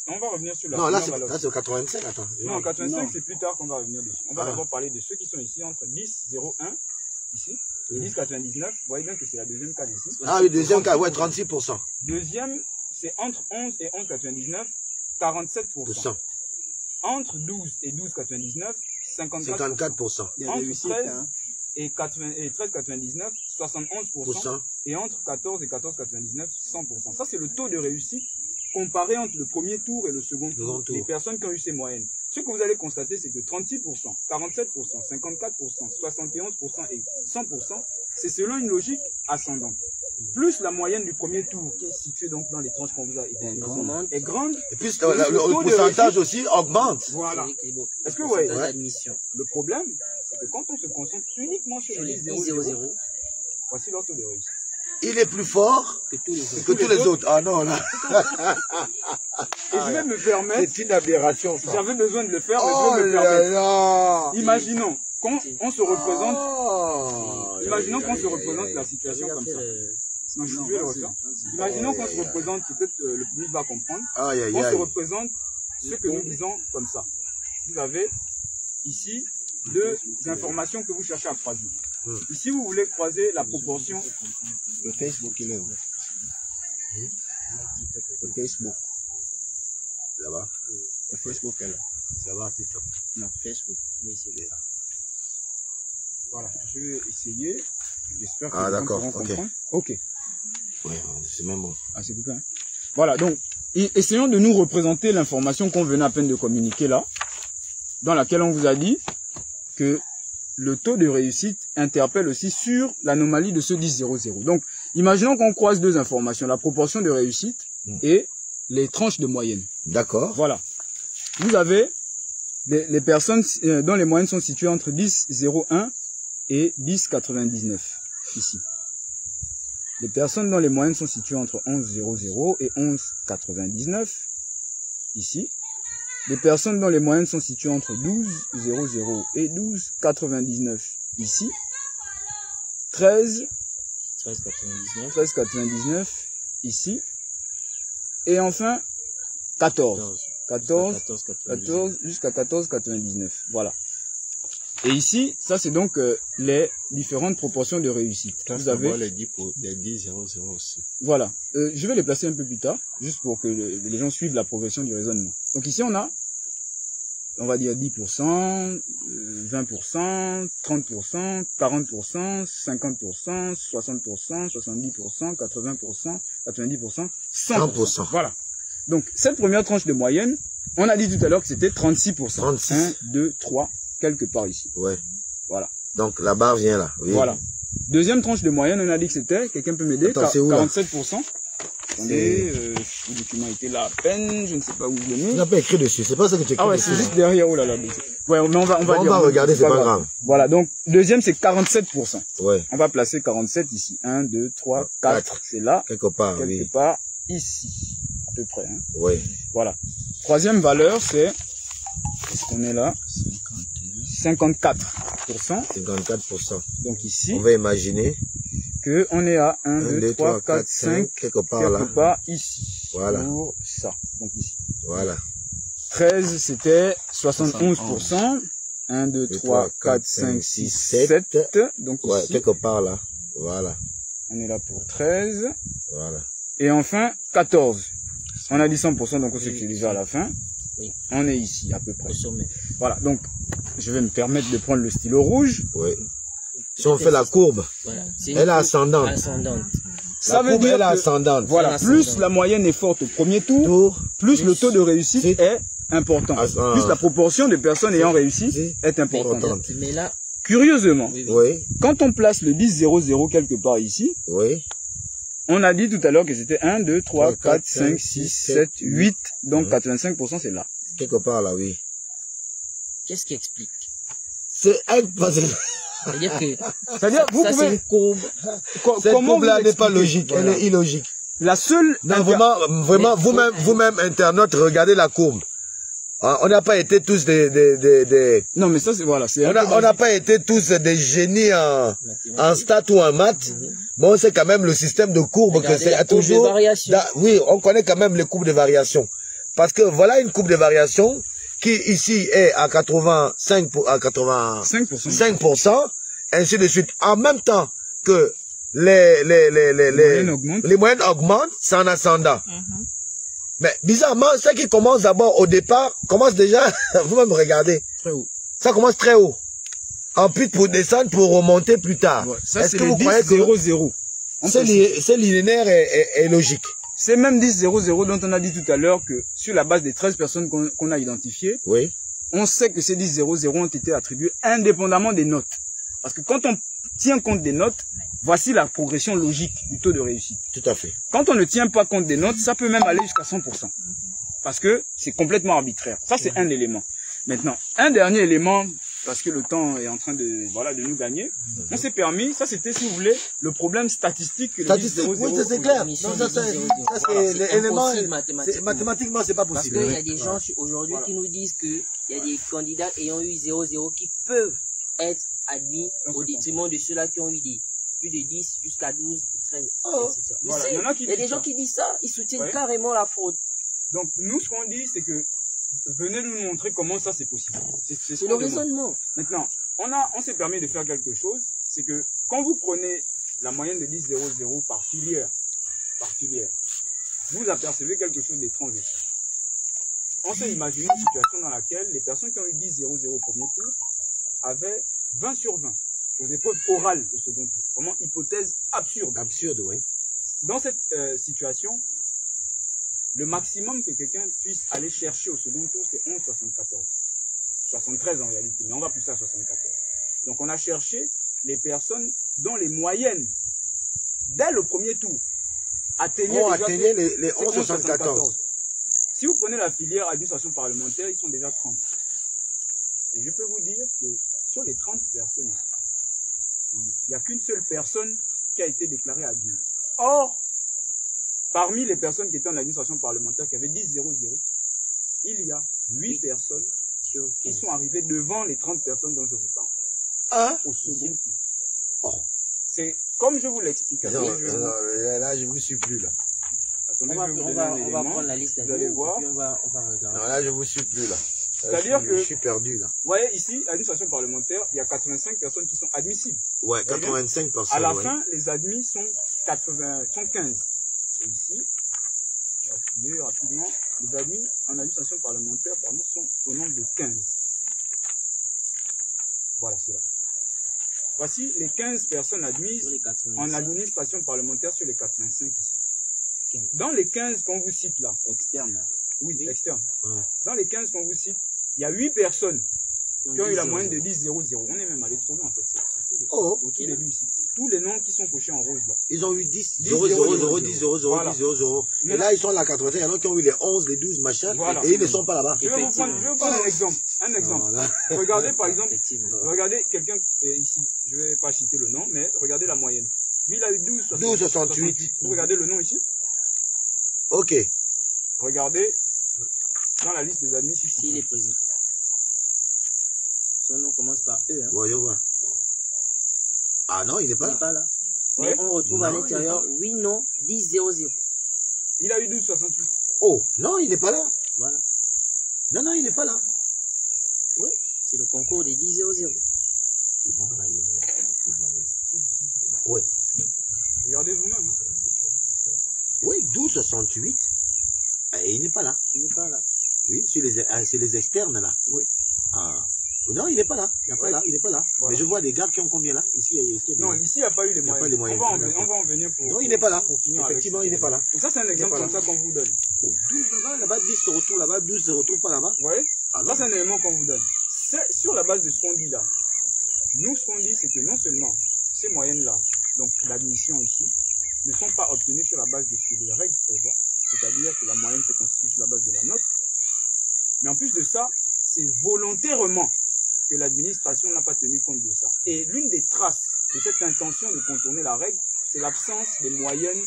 On va revenir sur la non, là c'est 85, attends. Non, 85 c'est plus tard qu'on va revenir dessus. On va d'abord parler de ceux qui sont ici, entre 10,01, ici, et 10,99, vous voyez bien que c'est la deuxième case ici. Ah oui, deuxième case, ouais, 36%. Deuxième, c'est entre 11 et 11,99, 47%. Entre 12 et 12,99, 54%. Entre 13 et 13,99, 71%. Et entre 14 et 14,99, 100%. Ça, c'est le taux de réussite comparé entre le premier tour et le second tour. Les personnes qui ont eu ces moyennes. Ce que vous allez constater, c'est que 36%, 47%, 54%, 71% et 100%, c'est selon une logique ascendante. Plus la moyenne du premier tour, qui est située donc dans les tranches qu'on vous a évoquées, est grande. Et puis le pourcentage aussi augmente. Voilà. Est-ce que vous voyez? Le problème, c'est que quand on se concentre uniquement sur les 10,00, voici leur taux de réussite. Il est plus fort que tous les autres. Ah non, là. Et je vais me permettre. C'est une aberration, ça. J'avais besoin de le faire, mais je vais me permettre. Imaginons qu'on se représente. Imaginons qu'on se représente la situation comme ça. Non, je vais le refaire. Imaginons qu'on se représente, peut-être le public va comprendre. On se représente ce que nous disons comme ça. Vous avez ici deux informations que vous cherchez à croiser. Ici, vous voulez croiser la proportion. Le Facebook, il est où? Le Facebook. Là-bas. Le Facebook est là. Ça va, TikTok. Non, Facebook. Oui, c'est là. Voilà, je vais essayer. J'espère que vous pourrez comprendre. Ok. Oui, c'est même bon. Ah, c'est coupé, hein? Voilà, donc, essayons de nous représenter l'information qu'on venait à peine de communiquer là, dans laquelle on vous a dit que le taux de réussite interpelle aussi sur l'anomalie de ce 10,00. Donc, imaginons qu'on croise deux informations, la proportion de réussite et les tranches de moyenne. D'accord. Voilà. Vous avez les personnes dont les moyennes sont situées entre 10,01 et 10,99, ici. Les personnes dont les moyennes sont situées entre 11,00 et 11,99, ici. Les personnes dont les moyennes sont situées entre 12,00 et 12,99 ici. 13,99 ici. Et enfin 14 jusqu'à 14,99. Voilà. Et ici, ça c'est donc les différentes proportions de réussite. Vous avez les 10,00 aussi. Voilà. Je vais les placer un peu plus tard, juste pour que les gens suivent la progression du raisonnement. Donc ici on a, on va dire 10%, 20%, 30%, 40%, 50%, 60%, 70%, 80%, 90%, 100%. Voilà. Donc cette première tranche de moyenne, on a dit tout à l'heure que c'était 36%. 36. 1, 2, 3, quelque part ici. Ouais. Voilà. Donc la barre vient là. Oui. Voilà. Deuxième tranche de moyenne, on a dit que c'était, quelqu'un peut m'aider, 47%. Attendez, le document était là à peine, je ne sais pas où je l'ai mis. Tu n'as pas écrit dessus, c'est pas ça que tu écris. Ah ouais, c'est juste derrière, oh là là. Ouais, mais on va regarder, c'est pas grave. Voilà, donc deuxième c'est 47%. Ouais. On va placer 47 ici. 1, 2, 3, 4. C'est là. Quelque part, oui. Quelque part ici. À peu près. Hein. Ouais. Voilà. Troisième valeur, c'est, est-ce qu'on est là? 54%. 54%. Donc ici. On va imaginer que on est à 1, 2, 3, 4, 5, quelque part là. Quelque part ici. Voilà. Pour ça. Donc ici. Voilà. 13, c'était 71%. 1, 2, 3, 4, 5, 6, 7. Donc ouais, ici. quelque part là. Voilà. On est là pour 13. Voilà. Et enfin, 14. On a dit 100%, donc on sait que c'est déjà à la fin. Oui. On est ici, à peu près. Au sommet. Voilà, donc, je vais me permettre de prendre le stylo rouge. Oui. Si on fait la courbe, Voilà. elle est ascendante. Ascendante. Ça veut dire elle est que, ascendante. voilà, plus la moyenne est forte au premier tour, plus le taux de réussite est important. Plus la proportion de personnes ayant réussi est importante. Mais là, curieusement, oui. Quand on place le 10-0-0 quelque part ici, oui. On a dit tout à l'heure que c'était 1, 2, 3, 4, 5, 6, 7, 8. Donc 85% c'est là. Quelque part là, oui. qu'est-ce qui explique? C'est impossible. C'est-à-dire que vous ça, pouvez... c'est une courbe. Cette courbe-là n'est pas logique, voilà. Elle est illogique. La seule... Non, vraiment, vous-même, internautes, regardez la courbe. On n'a pas été tous des... Non, mais ça, c'est... Voilà, on n'a pas été tous des génies en stats ou en maths. Bon, c'est quand même le système de courbe que c'est toujours... Oui, on connaît quand même les courbes de variation. Parce que voilà une courbe de variation qui ici est à 85%, ainsi de suite. En même temps que les moyennes augmentent, c'est en ascendant. Mais bizarrement, ce qui commence d'abord au départ, commence déjà, vous-même regardez. Très haut. Ça commence très haut. Ensuite pour descendre, pour remonter plus tard. Ouais, est-ce que vous croyez que 0-0 c'est linéaire et logique? C'est même 10-0-0 dont on a dit tout à l'heure que sur la base des 13 personnes qu'on a identifiées, oui. On sait que ces 10-0-0 ont été attribués indépendamment des notes. Parce que quand on tient compte des notes, voici la progression logique du taux de réussite. Tout à fait. Quand on ne tient pas compte des notes, ça peut même aller jusqu'à 100%. Parce que c'est complètement arbitraire. Ça, c'est un élément. Maintenant, un dernier élément, parce que le temps est en train de, voilà, de nous gagner, on s'est permis, ça c'était, si vous voulez, le problème statistique. Statistique, oui, c'est clair. Non, ça c'est l'élément, mathématiquement, c'est pas possible. Parce qu'il y a des gens aujourd'hui qui nous disent qu'il y a des candidats ayant eu 0-0 qui peuvent être admis au détriment de ceux-là qui ont eu des plus de 10 jusqu'à 12, 13, etc. Voilà. Il y a des gens qui disent ça, ils soutiennent carrément la fraude. Donc nous, ce qu'on dit, c'est que venez nous montrer comment ça c'est possible. C'est le raisonnement. Maintenant, on s'est permis de faire quelque chose, c'est que quand vous prenez la moyenne de 10-0-0 par filière, vous apercevez quelque chose d'étrange aussi. On s'est imaginé une situation dans laquelle les personnes qui ont eu 10-0-0 au premier tour avaient 20 sur 20 aux épreuves orales au second tour. Vraiment, hypothèse absurde. Absurde, oui. Dans cette situation, le maximum que quelqu'un puisse aller chercher au second tour, c'est 11,74. 73 en réalité, mais on va pousser à 74. Donc on a cherché les personnes dont les moyennes, dès le premier tour, atteignaient les 11,74. Si vous prenez la filière administration parlementaire, ils sont déjà 30. Et je peux vous dire que sur les 30 personnes ici, il n'y a qu'une seule personne qui a été déclarée admise. Or, parmi les personnes qui étaient en administration parlementaire, qui avaient 10-0-0, il y a 8 personnes qui sont arrivées devant les 30 personnes dont je vous parle. Au second tour. C'est comme je vous l'explique. Là, je ne vous suis plus là. Attendez, on va prendre la liste vous allez voir. Puis on va regarder. Non, là, je ne vous suis plus là. C'est-à-dire que je suis perdu là. Vous voyez ici, l'administration parlementaire, il y a 85 personnes qui sont admissibles. Ouais, 85 personnes. À la fin, les admis sont 15. Et ici, je vais appuyer rapidement. Les admis en administration parlementaire, pardon, sont au nombre de 15. Voilà, c'est là. Voici les 15 personnes admises en administration parlementaire sur les 85 ici. 15. Dans les 15 qu'on vous cite là. Externe. Oui, externe. Ouais. Dans les 15 qu'on vous cite, il y a 8 personnes qui ont eu la moyenne de 10-0-0. On est même allé trop loin en fait. Au tout début ici. Tous les noms qui sont cochés en rose là. Ils ont eu 10-0-0, 10-0-0, 10-0-0. Et là, ils sont à la 85. Il y en a qui ont eu les 11, les 12, machin. Voilà. Et ils ne sont pas là-bas. Je vais vous prendre un exemple. Regardez par exemple, regardez quelqu'un ici. Je ne vais pas citer le nom, mais regardez la moyenne. Lui, il a eu 12-68. Vous regardez le nom ici. Ok. Regardez dans la liste des admis ici. Il est présent. Son nom commence par E. Hein. Ouais, je vois. Ah non, il n'est pas là. Il n'est pas là. Mais on retrouve à l'intérieur 8 noms 10-0-0. Il a eu 12-68. Oh, non, il n'est pas là. Voilà. Non, il n'est pas là. Oui, c'est le concours des 10-0-0. Ouais. Regardez vous-même. Hein. Oui, 1268. Et il n'est pas là. Il n'est pas là. Oui, c'est les externes là. Oui. Ah. Non, il n'est pas là. Il n'est pas là. Il n'est pas là. Voilà. Mais je vois des gars qui ont combien là ici, non, ici, il n'y a pas eu les moyens. On va en venir pour. Non, il n'est pas là. Pour finir. Effectivement, il n'est pas là. Donc ça, c'est un exemple comme ça qu'on vous donne. Oh, 12 là-bas, 10 se retrouve là-bas, 12 se retrouve pas là-bas. Vous voyez? Ah, ça, c'est un élément qu'on vous donne. C'est sur la base de ce qu'on dit là. Nous, ce qu'on dit, c'est que non seulement ces moyennes-là, donc l'admission ici, ne sont pas obtenues sur la base de ce que les règles prévoient, c'est-à-dire que la moyenne se constitue sur la base de la note, mais en plus de ça, c'est volontairement que l'administration n'a pas tenu compte de ça. Et l'une des traces de cette intention de contourner la règle, c'est l'absence des moyennes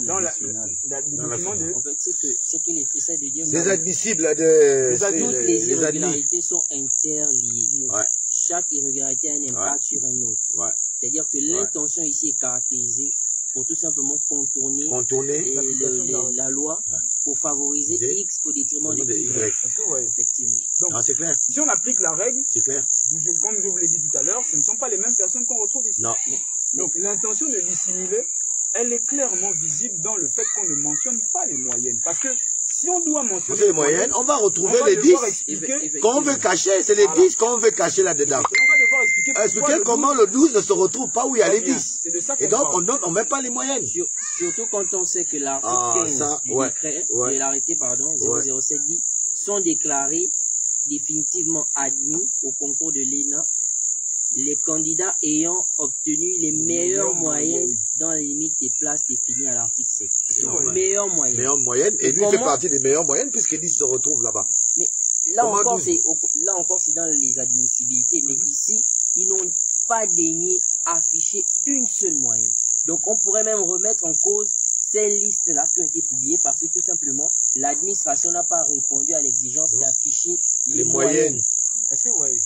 dans le document de... En fait, c'est qu'il essaie de dire... Les admissibles toutes les irrégularités sont interliées. Ouais. Chaque irrégularité a un impact sur un autre. Ouais. C'est-à-dire que l'intention ici est caractérisée pour tout simplement contourner la loi pour favoriser X au détriment de Y. Est-ce que vous voyez? Effectivement. Donc, c'est clair. Si on applique la règle, c'est clair. Comme je vous l'ai dit tout à l'heure, ce ne sont pas les mêmes personnes qu'on retrouve ici. Non. Donc l'intention de dissimuler, elle est clairement visible dans le fait qu'on ne mentionne pas les moyennes. Parce que si on doit mentionner les moyennes, on va retrouver les 10 qu'on veut cacher. C'est les 10 qu'on veut cacher là-dedans. On va devoir expliquer comment le 12 ne se retrouve pas où il y a les 10. Et donc, on ne met pas les moyennes. Surtout quand on sait que l'article 15 du décret, de l'arrêté 007 dit, sont déclarés définitivement admis au concours de l'ENA les candidats ayant obtenu les meilleures moyennes dans les limites des places définies à l'article 7. Meilleures moyennes. Meilleures moyennes. Et lui fait partie des meilleures moyennes puisqu'il se retrouve là-bas. Mais là encore, c'est dans les admissibilités. Mais ici, ils n'ont pas daigné afficher une seule moyenne. Donc on pourrait même remettre en cause ces listes-là qui ont été publiées parce que tout simplement, l'administration n'a pas répondu à l'exigence d'afficher les moyennes. Est-ce que vous voyez?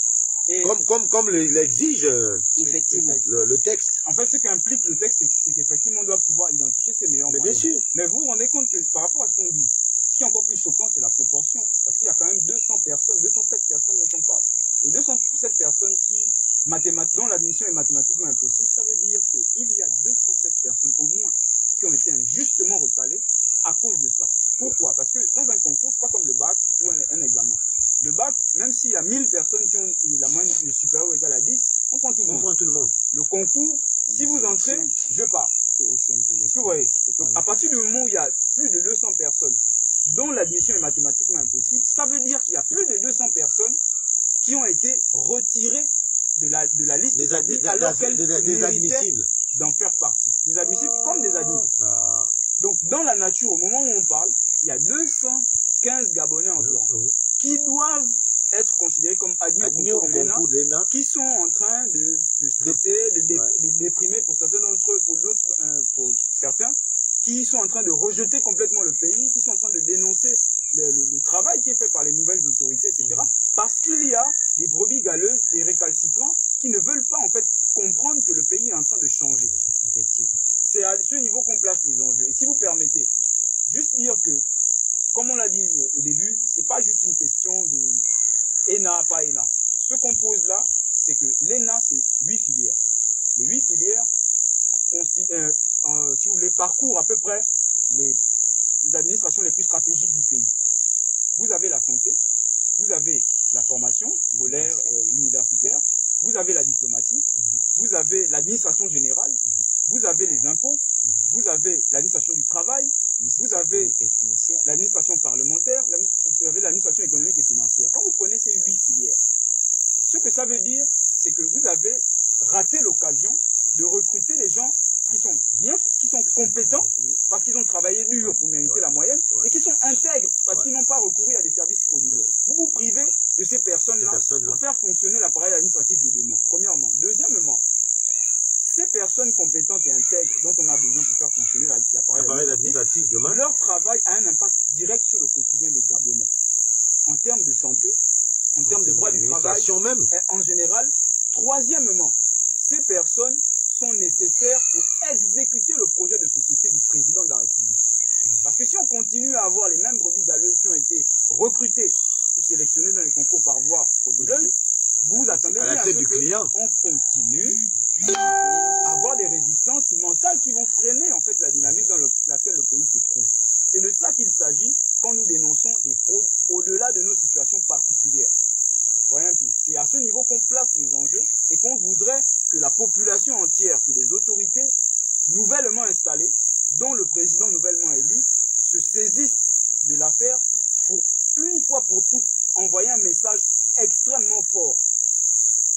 Comme l'exige effectivement le texte. En fait, ce qu'implique le texte, c'est qu'effectivement, on doit pouvoir identifier ces meilleurs moyens. Bien sûr. Mais vous vous rendez compte que par rapport à ce qu'on dit, ce qui est encore plus choquant, c'est la proportion. Parce qu'il y a quand même 200 personnes, 207 personnes dont on parle. Et 207 personnes dont l'admission est mathématiquement impossible, ça veut dire qu'il y a 207 personnes au moins qui ont été injustement recalées à cause de ça. Pourquoi? Parce que dans un concours, c'est pas comme le bac ou un examen. Le bac, même s'il y a 1000 personnes qui ont eu la moyenne supérieure ou égale à 10, on prend tout le monde. Le concours, si vous entrez, je pars. Est-ce que vous voyez? Donc, à partir du moment où il y a plus de 200 personnes dont l'admission est mathématiquement impossible, ça veut dire qu'il y a plus de 200 personnes qui ont été retirées de la liste des admis alors qu'elles méritaient d'en faire partie. Des admissibles comme des admis. Donc, dans la nature, au moment où on parle, il y a 215 Gabonais environ qui doivent être considérés comme admis au concours de l'ENA, qui sont en train de stresser, de déprimer pour certains d'entre eux, pour certains, qui sont en train de rejeter complètement le pays, qui sont en train de dénoncer le travail qui est fait par les nouvelles autorités, etc. Parce qu'il y a des brebis galeuses, des récalcitrants, qui ne veulent pas en fait comprendre que le pays est en train de changer. Effectivement. C'est à ce niveau qu'on place les enjeux. Et si vous permettez, juste dire que, comme on l'a dit au début, c'est pas juste une question de ENA, pas ENA. Ce qu'on pose là, c'est que l'ENA, c'est 8 filières. Les 8 filières, si vous voulez, parcourent à peu près les administrations les plus stratégiques du pays. Vous avez la santé, vous avez la formation scolaire et universitaire, vous avez la diplomatie, vous avez l'administration générale, vous avez les impôts, vous avez l'administration du travail, vous avez l'administration parlementaire, vous avez l'administration économique et financière. Quand vous prenez ces 8 filières, ce que ça veut dire, c'est que vous avez raté l'occasion de recruter des gens qui sont compétents parce qu'ils ont travaillé dur pour mériter la moyenne et qui sont intègres parce qu'ils n'ont pas recouru à des services frauduleux. Vous vous privez de ces personnes-là pour faire fonctionner l'appareil administratif de demain, premièrement. Deuxièmement, ces personnes compétentes et intègres dont on a besoin pour faire fonctionner l'appareil administratif demain, leur travail a un impact direct sur le quotidien des Gabonais. En termes de santé, en termes de droit du travail, même. En général. Troisièmement, ces personnes sont nécessaires pour exécuter le projet de société du président de la République. Parce que si on continue à avoir les mêmes brebis galeuses qui ont été recrutées ou sélectionnées dans les concours par voie frauduleuse, vous attendez à ce qu'on continue à avoir des résistants font des fraudes au-delà de nos situations particulières. Voyez un peu. C'est à ce niveau qu'on place les enjeux et qu'on voudrait que la population entière, que les autorités nouvellement installées, dont le président nouvellement élu, se saisissent de l'affaire pour, une fois pour toutes, envoyer un message extrêmement fort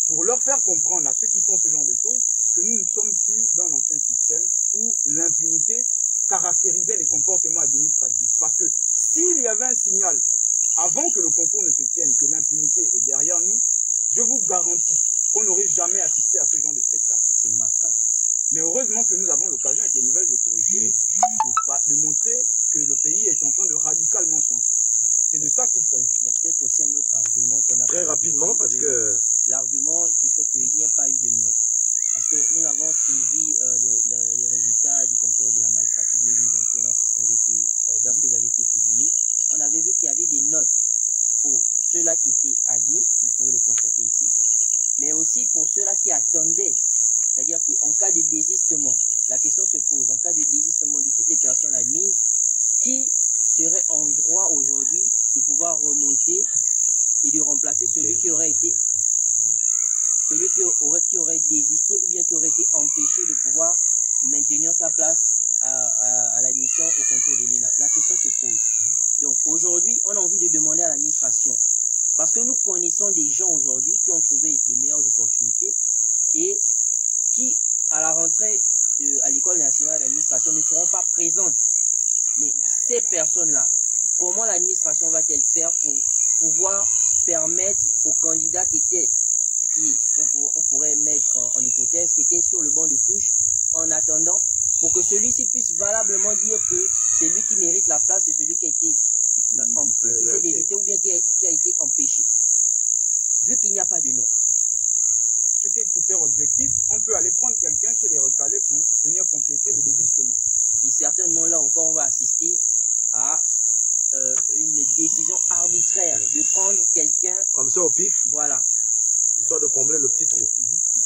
pour leur faire comprendre à ceux qui font ce genre de choses que nous ne sommes plus dans l'ancien système où l'impunité caractérisait les comportements administratifs. Parce que s'il y avait un signal avant que le concours ne se tienne, que l'impunité est derrière nous, je vous garantis qu'on n'aurait jamais assisté à ce genre de spectacle. C'est macabre. Mais heureusement que nous avons l'occasion avec les nouvelles autorités de montrer que le pays est en train de radicalement changer. C'est de ça qu'il s'agit. Il y a peut-être aussi un autre argument qu'on a... Très rapidement, parce que... L'argument du fait qu'il n'y a pas eu de notes. Parce que nous avons suivi les résultats du concours de la magistrature 2021 lorsqu'ils avaient été publiés. On avait vu qu'il y avait des notes pour ceux-là qui étaient admis, vous pouvez le constater ici, mais aussi pour ceux-là qui attendaient. C'est-à-dire qu'en cas de désistement, la question se pose, en cas de désistement de toutes les personnes admises, qui serait en droit aujourd'hui de pouvoir remonter et de remplacer celui qui aurait été, qui aurait désisté ou bien qui aurait été empêché de pouvoir maintenir sa place à l'admission au concours de l'ENA. La question se pose. Donc aujourd'hui, on a envie de demander à l'administration, parce que nous connaissons des gens aujourd'hui qui ont trouvé de meilleures opportunités et qui, à la rentrée à l'École nationale d'administration, ne seront pas présentes. Mais ces personnes-là, comment l'administration va-t-elle faire pour pouvoir permettre aux candidats on pourrait mettre en hypothèse, qui étaient sur le banc de touche, en attendant, pour que celui-ci puisse valablement dire que c'est lui qui mérite la place de celui qui a été s'est désisté ou bien qui a été empêché. Vu qu'il n'y a pas de note. Sur quel critère objectif, on peut aller prendre quelqu'un chez les recalés pour venir compléter le désistement. Et certainement là encore, on va assister à une décision arbitraire de prendre quelqu'un... Comme ça au pif. Voilà. Histoire de combler le petit trou.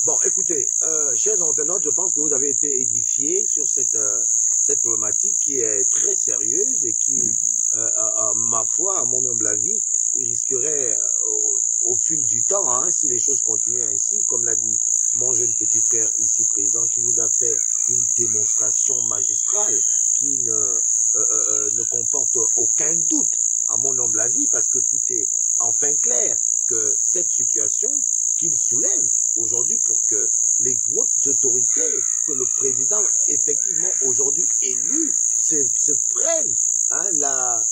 Bon, écoutez, chers internautes, je pense que vous avez été édifiés sur cette problématique qui est très sérieuse et qui, ma foi, à mon humble avis, risquerait au fil du temps, hein, si les choses continuent ainsi, comme l'a dit mon jeune petit frère ici présent, qui nous a fait une démonstration magistrale qui ne comporte aucun doute, à mon humble avis, parce que tout est enfin clair, que cette situation qu'il soulève aujourd'hui pour que les hautes autorités, que le président effectivement aujourd'hui élu se prennent, hein,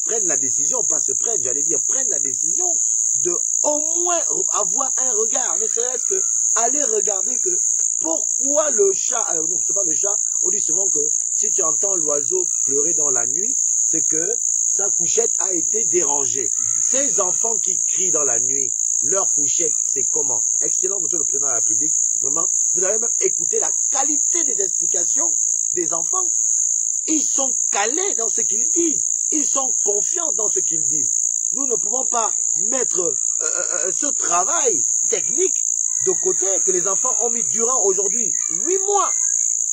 prennent la décision, pas se prennent, j'allais dire prennent la décision de au moins avoir un regard, ne serait-ce que aller regarder que pourquoi le chat, non c'est pas le chat, on dit souvent que si tu entends l'oiseau pleurer dans la nuit, c'est que sa couchette a été dérangée. Ces enfants qui crient dans la nuit, leur couchette, c'est comment? Excellent, monsieur le président de la République, vraiment. Vous avez même écouté la qualité des explications des enfants. Ils sont calés dans ce qu'ils disent. Ils sont confiants dans ce qu'ils disent. Nous ne pouvons pas mettre ce travail technique de côté que les enfants ont mis durant aujourd'hui 8 mois.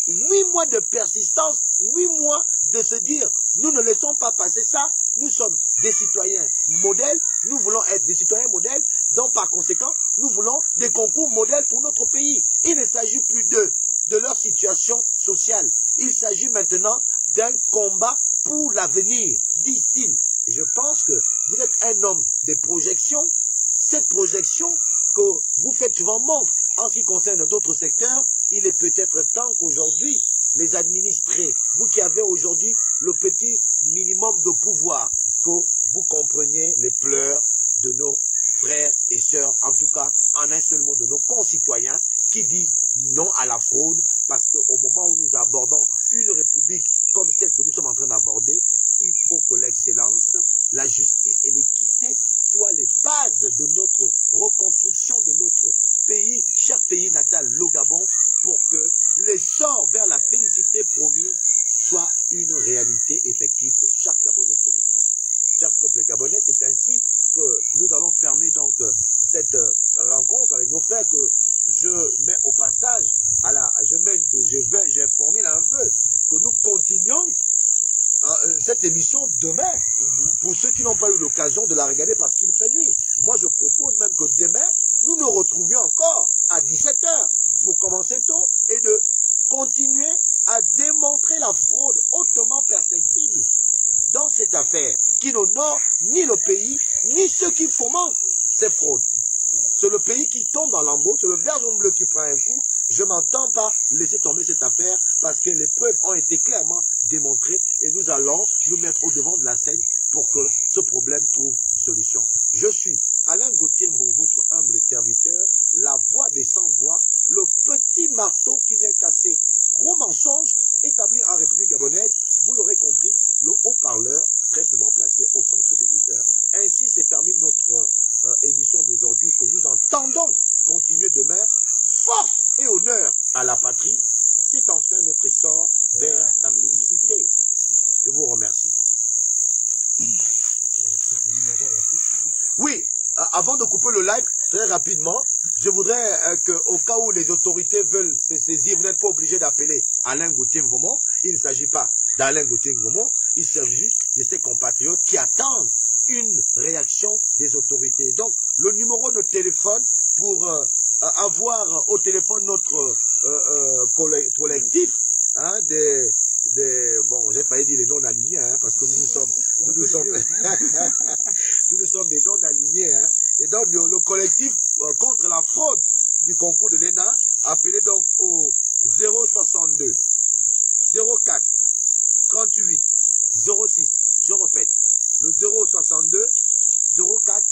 8 mois de persistance, 8 mois de se dire, nous ne laissons pas passer ça, nous sommes des citoyens modèles, nous voulons être des citoyens modèles, donc par conséquent, nous voulons des concours modèles pour notre pays. Il ne s'agit plus de leur situation sociale. Il s'agit maintenant d'un combat pour l'avenir, disent-ils. Et je pense que vous êtes un homme des projections. Cette projection que vous faites souvent montre en ce qui concerne d'autres secteurs, il est peut-être temps qu'aujourd'hui, les administrés, vous qui avez aujourd'hui le petit minimum de pouvoir, que vous compreniez les pleurs de nos frères et sœurs, en tout cas en un seul mot de nos concitoyens, qui disent non à la fraude, parce qu'au moment où nous abordons une république comme celle que nous sommes en train d'aborder, il faut que l'excellence, la justice et l'équité soient les bases de notre reconstruction de notre pays, cher pays natal, le Gabon, pour que l'essor vers la félicité promise soit une réalité effective pour chaque Gabonais que nous sommes. Cher peuple gabonais, c'est ainsi que nous allons fermer donc cette rencontre avec nos frères que je mets au passage, je formule un peu, que nous continuons cette émission demain, pour ceux qui n'ont pas eu l'occasion de la regarder parce qu'il fait nuit. Moi, je propose même que demain, nous nous retrouvions encore à 17 h pour commencer tôt et de continuer à démontrer la fraude hautement perceptible dans cette affaire qui n'honore ni le pays, ni ceux qui fomentent ces fraudes. C'est le pays qui tombe dans l'embout, c'est le vert jaune bleu qui prend un coup. Je ne m'entends pas laisser tomber cette affaire parce que les preuves ont été clairement démontrées et nous allons nous mettre au devant de la scène pour que ce problème trouve solution. Je suis Alain Gauthier, votre humble serviteur, la voix des sans-voix, le petit marteau qui vient casser gros mensonges établis en République gabonaise. Vous l'aurez compris, le haut-parleur très souvent placé au centre de viseur. Ainsi se termine notre émission d'aujourd'hui que nous entendons continuer demain. Force et honneur à la patrie. C'est enfin notre essor vers la félicité. Je vous remercie. Oui, avant de couper le live, très rapidement, je voudrais qu'au cas où les autorités veulent se saisir, vous n'êtes pas obligé d'appeler Alain Gauthier Ngomon. Il ne s'agit pas d'Alain Gauthier Ngomon, il s'agit de ses compatriotes qui attendent une réaction des autorités. Donc, le numéro de téléphone pour avoir au téléphone notre collectif, hein, bon, j'ai failli dire les non-alignés, hein, parce que nous sommes des non-alignés, hein. Et donc, le collectif contre la fraude du concours de l'ENA, appelez donc au 062 04 38 06. Je répète, le 062 04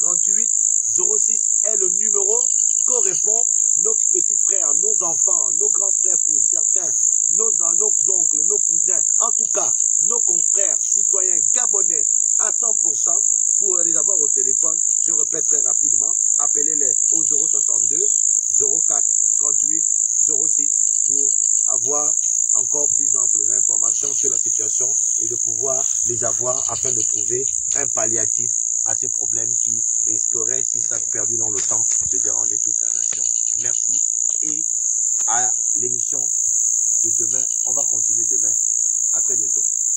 38 06 est le numéro que répond nos petits frères, nos enfants, nos grands frères pour certains, nos oncles, nos cousins, en tout cas, nos confrères citoyens gabonais à 100%. Pour les avoir au téléphone, je répète très rapidement, appelez-les au 062 04 38 06 pour avoir encore plus amples informations sur la situation et de pouvoir les avoir afin de trouver un palliatif à ces problèmes qui risqueraient, si ça se perdure dans le temps,